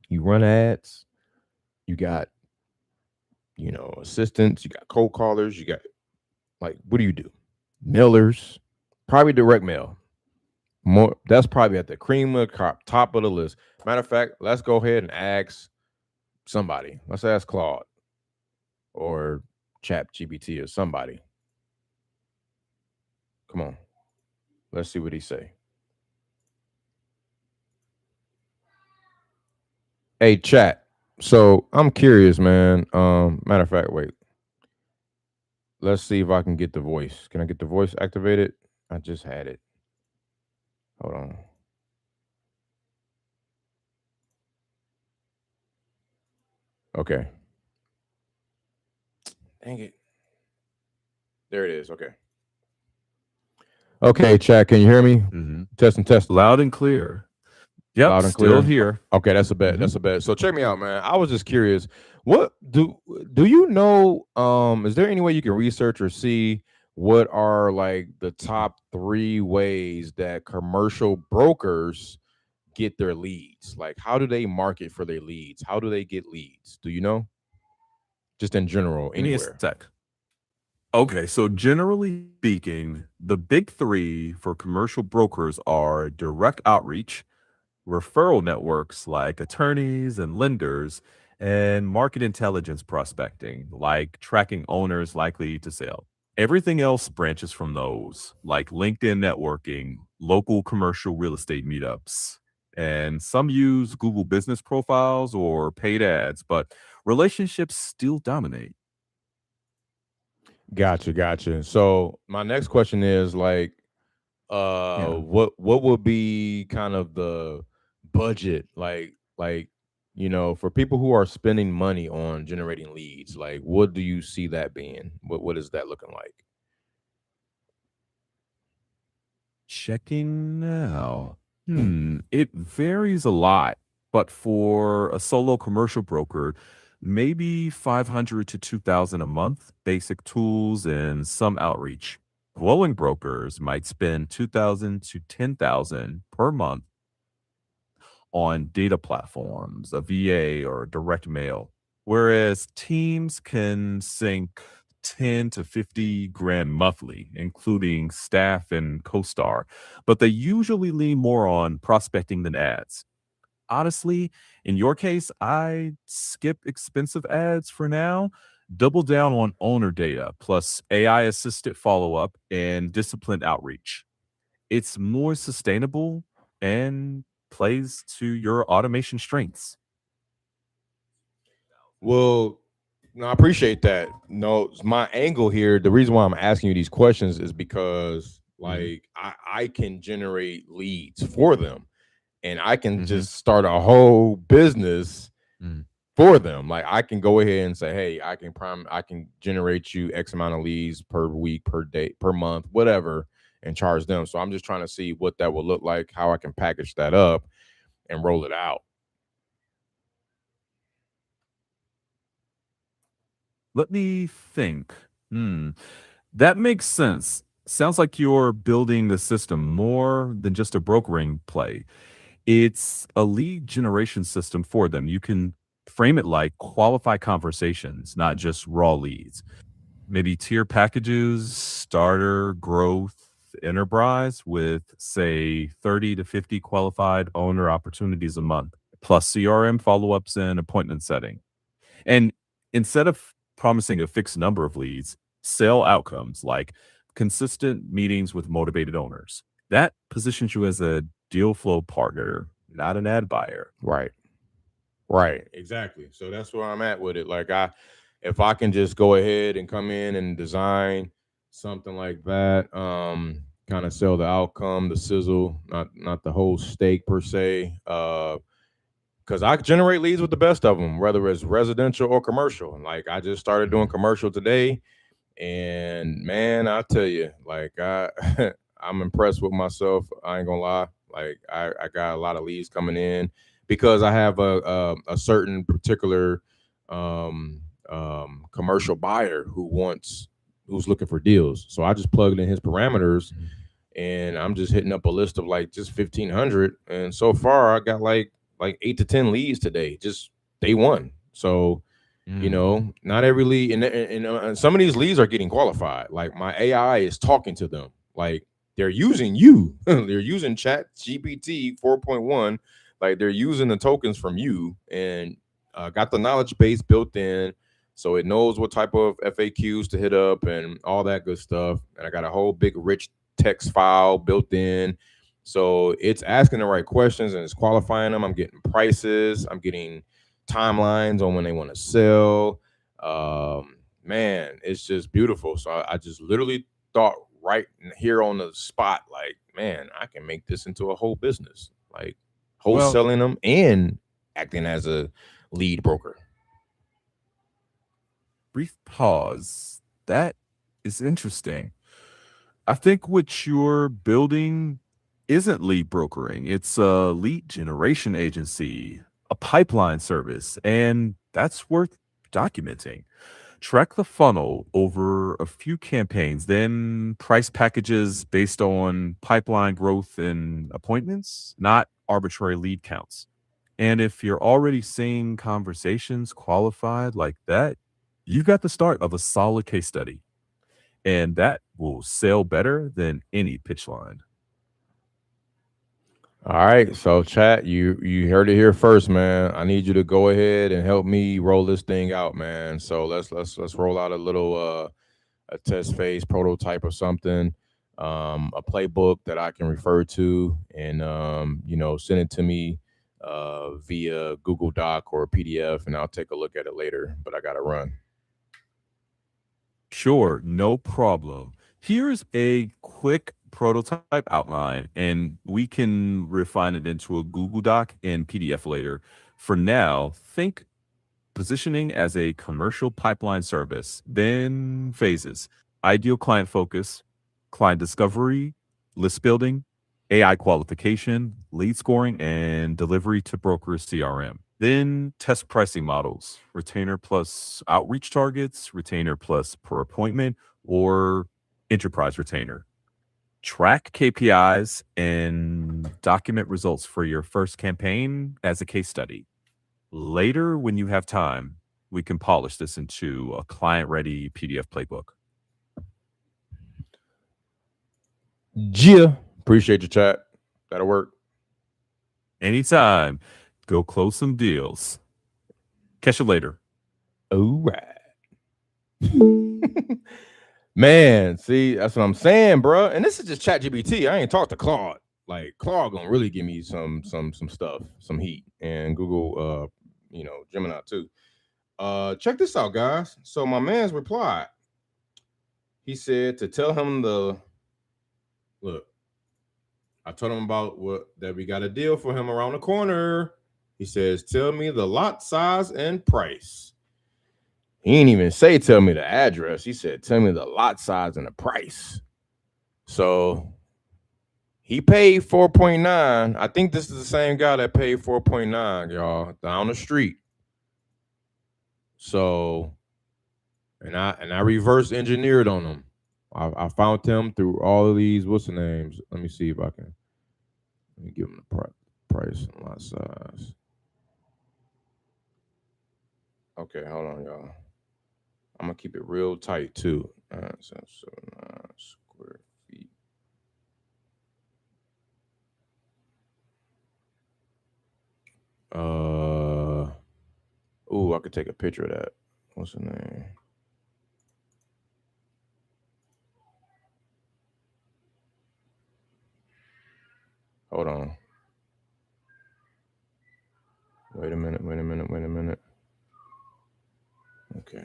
You run ads, you got, assistants, you got cold callers, you got, like, what do you do? Mailers, probably direct mail. More, that's probably at the cream of the top of the list. Matter of fact, let's go ahead and ask somebody. Let's ask Claude or ChatGPT or somebody. Come on. Let's see what he say. Hey, chat. So I'm curious, man. Matter of fact, wait. Let's see if I can get the voice. Can I get the voice activated? I just had it. Hold on. Okay. Dang it. There it is. Okay. Okay, chat. Can you hear me? Mm-hmm. Test. Loud and clear. Yep, loud and still clear. Here. Okay, that's a bet. Mm-hmm. That's a bet. So check me out, man. I was just curious. What do you know? Is there any way you can research or see what are like the top 3 ways that commercial brokers get their leads? Like, how do they market for their leads? How do they get leads? Do you know? Just in general, anywhere. Give me a sec. Okay, so generally speaking, the big 3 for commercial brokers are direct outreach, referral networks like attorneys and lenders, and market intelligence prospecting, like tracking owners likely to sell. Everything else branches from those, like LinkedIn networking, local commercial real estate meetups, and some use Google business profiles or paid ads, but relationships still dominate. Gotcha. So my next question is like, what would be kind of the budget, like for people who are spending money on generating leads? Like, what do you see that being? What is that looking like? Checking now. It varies a lot, but for a solo commercial broker, maybe 500 to 2,000 a month, basic tools and some outreach. Growing brokers might spend 2,000 to 10,000 per month on data platforms, a VA or direct mail, whereas teams can sink 10 to 50 grand monthly, including staff and co-star, but they usually lean more on prospecting than ads. Honestly, in your case, I skip expensive ads for now, double down on owner data plus AI assisted follow up and disciplined outreach. It's more sustainable and plays to your automation strengths. Well, no, I appreciate that. No, my angle here, the reason why I'm asking you these questions is because like I can generate leads for them and I can just start a whole business for them. Like I can go ahead and say, hey, I can generate you X amount of leads per week, per day, per month, whatever, and charge them. So I'm just trying to see what that will look like, how I can package that up and roll it out. Let me think. That makes sense. Sounds like you're building the system more than just a brokering play. It's a lead generation system for them. You can frame it like qualified conversations, not just raw leads. Maybe tier packages, starter, growth, enterprise with, say, 30 to 50 qualified owner opportunities a month, plus CRM follow ups and appointment setting. And instead of promising a fixed number of leads, sell outcomes like consistent meetings with motivated owners. That positions you as a deal flow partner, not an ad buyer. Right. Exactly. So that's where I'm at with it. Like if I can just go ahead and come in and design something like that, kind of sell the outcome, the sizzle, not the whole steak per se. Because I generate leads with the best of them, whether it's residential or commercial. Like I just started doing commercial today, and man, I tell you, like I'm impressed with myself. I ain't gonna lie. Like I got a lot of leads coming in because I have a certain particular commercial buyer who's looking for deals. So I just plugged in his parameters, and I'm just hitting up a list of like just 1,500, and so far I got like 8 to 10 leads today, just day one. So, you know, not every lead, and some of these leads are getting qualified. Like my AI is talking to them. Like they're using you. They're using Chat GPT 4.1. Like they're using the tokens from you and got the knowledge base built in. So it knows what type of FAQs to hit up and all that good stuff. And I got a whole big rich text file built in. So it's asking the right questions and it's qualifying them. I'm getting prices. I'm getting timelines on when they want to sell. Man, it's just beautiful. So I just literally thought right here on the spot, like, man, I can make this into a whole business, like wholesaling them and acting as a lead broker. Brief pause. That is interesting. I think what you're building isn't lead brokering. It's a lead generation agency, a pipeline service, and that's worth documenting. Track the funnel over a few campaigns, then price packages based on pipeline growth and appointments, not arbitrary lead counts. And if you're already seeing conversations qualified like that, you've got the start of a solid case study. And that will sell better than any pitch line. All right, so chat, you heard it here first, man. I need you to go ahead and help me roll this thing out, man. So let's roll out a little a test phase prototype or something, a playbook that I can refer to, and send it to me via Google Doc or a PDF, and I'll take a look at it later. But I gotta run. Sure, no problem. Here's a quick prototype outline, and we can refine it into a Google Doc and PDF later. For now, think positioning as a commercial pipeline service, then phases: ideal client focus, client discovery, list building, AI qualification, lead scoring, and delivery to broker CRM. Then test pricing models: retainer plus outreach targets, retainer plus per appointment, or enterprise retainer. Track KPIs and document results for your first campaign as a case study. Later, when you have time, we can polish this into a client-ready PDF playbook. Yeah. Appreciate your chat. That'll work. Anytime. Go close some deals. Catch you later. All right. Man, see, that's what I'm saying, bro. And this is just ChatGPT. I ain't talked to Claude. Like, Claude gonna really give me some stuff, some heat. And Google, Gemini too. Check this out, guys. So my man's replied. He said to tell him look, I told him about that we got a deal for him around the corner. He says, tell me the lot size and price. He didn't even say tell me the address. He said, tell me the lot size and the price. So he paid 4.9. I think this is the same guy that paid 4.9, y'all, down the street. So, and I reverse engineered on him. I found him through all of these, what's the names? Let me see if I can. Let me give him the price and lot size. Okay, hold on, y'all. I'm gonna keep it real tight too. 979 square feet. I could take a picture of that. What's the name? Hold on. Wait a minute. Okay.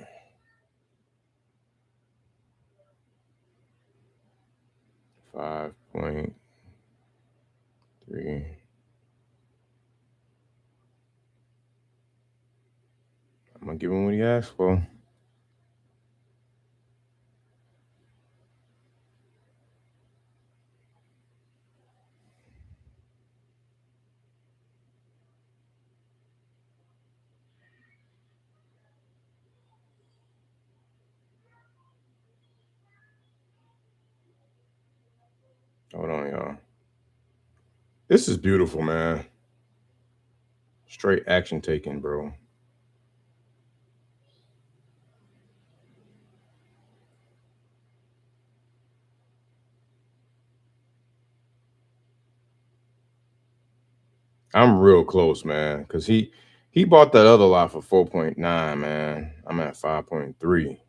$5.3. I'm gonna give him what he asked for. Hold on, y'all. This is beautiful, man. Straight action taken, bro. I'm real close, man, because he bought that other lot for 4.9, man. I'm at 5.3.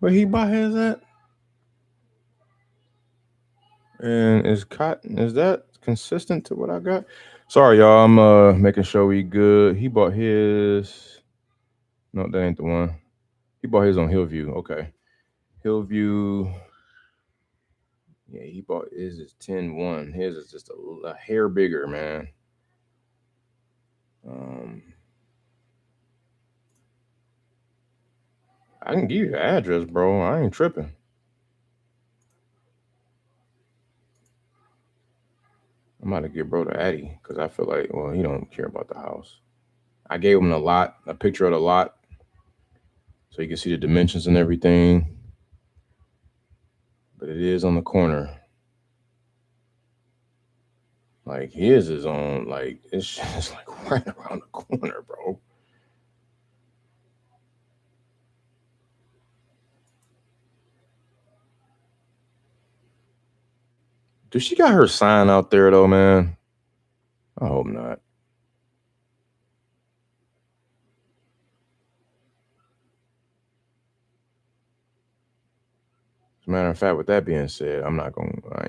Where he bought his at? And is that consistent to what I got? Sorry, y'all. I'm making sure we good. He bought his. No, that ain't the one. He bought his on Hillview. Okay. Hillview. Yeah, he bought his is 10-1. His is just a hair bigger, man. I can give you the address, bro. I ain't tripping. I'm about to give bro the Addy because I feel like, well, he don't care about the house. I gave him a picture of the lot, so you can see the dimensions and everything. But it is on the corner. Like his is on, like it's just like right around the corner, bro. Does she got her sign out there though, man? I hope not. As a matter of fact, with that being said, I ain't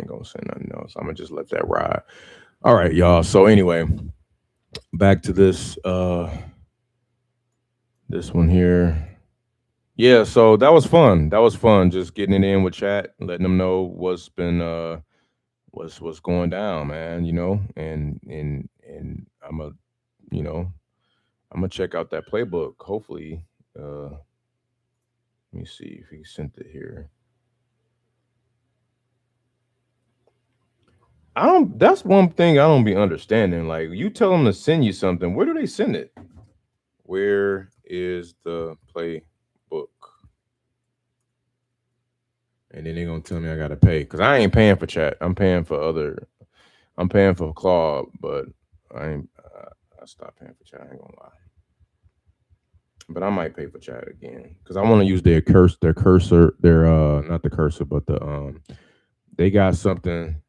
gonna say nothing else. I'm gonna just let that ride. All right, y'all. So anyway, back to this one here. Yeah, so that was fun. Just getting it in with chat, letting them know what's been what's going down, man. You know, and I'm a, you know, I'm gonna check out that playbook. Hopefully, let me see if he sent it here. I don't. That's one thing I don't be understanding. Like, you tell them to send you something, where do they send it? Where is the playbook? And then they're gonna tell me I gotta pay because I ain't paying for chat. I'm paying for other. I'm paying for Claude, but I ain't. I stopped paying for chat. I ain't gonna lie. But I might pay for chat again because I want to use their cursor, their not the cursor, but the they got something.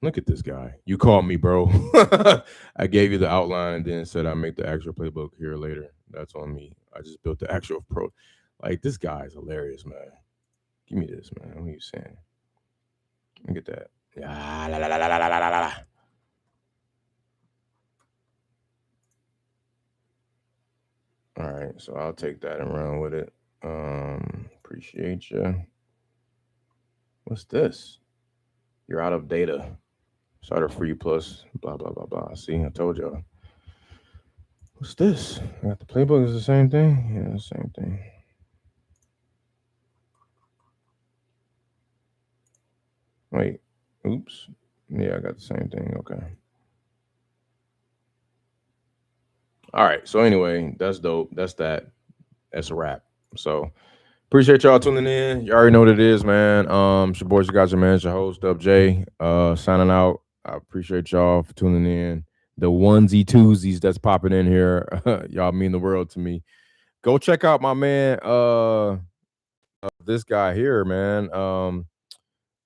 Look at this guy. You called me, bro. I gave you the outline and then said I make the actual playbook here later. That's on me. I just built the actual pro. Like, this guy is hilarious, man. Give me this, man. What are you saying? Look at that. Yeah, la, la, la, la, la, la, la, la. All right, so I'll take that and run with it. Appreciate you. What's this? You're out of data. Starter free plus blah blah blah blah. See, I told y'all. What's this? I got the playbook. Is the same thing? Yeah, the same thing. Wait. Oops. Yeah, I got the same thing. Okay. All right. So anyway, that's dope. That's that. That's a wrap. So appreciate y'all tuning in. You already know what it is, man. It's your boys, you guys, your man, your host, DubJ, signing out. I appreciate y'all for tuning in. The onesie twosies that's popping in here. Y'all mean the world to me. Go check out my man, this guy here, man.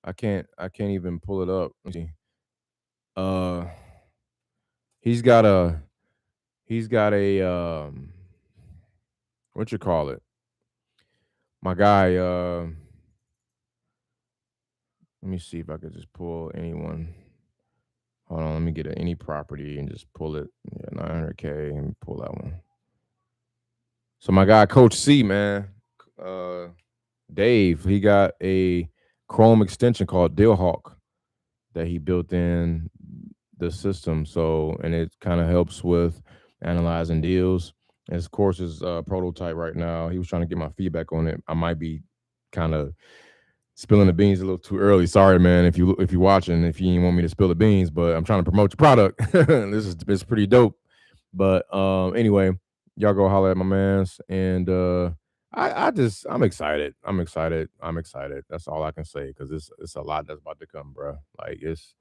I can't even pull it up. Let me see. He's got a what you call it? My guy, let me see if I could just pull anyone. Hold on, let me get any property and just pull it. Yeah, 900K and pull that one. So my guy, Coach C, man, Dave, he got a Chrome extension called Dealhawk that he built in the system. So, and it kind of helps with analyzing deals. And of course, his prototype right now, he was trying to get my feedback on it. I might be kind of spilling the beans a little too early. Sorry, man, if you're watching, if you didn't want me to spill the beans, but I'm trying to promote your product. It's pretty dope. But anyway, y'all go holler at my mans, and I'm excited. I'm excited. That's all I can say, because it's a lot that's about to come, bro. Like, it's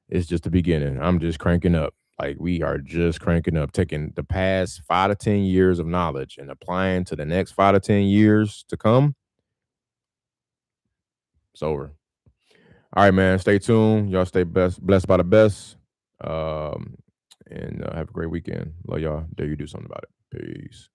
just the beginning. I'm just cranking up. Like, we are just cranking up, taking the past 5 to 10 years of knowledge and applying to the next 5 to 10 years to come. It's over. All right, man. Stay tuned. Y'all stay blessed by the best. And have a great weekend. Love y'all. Dare you do something about it. Peace.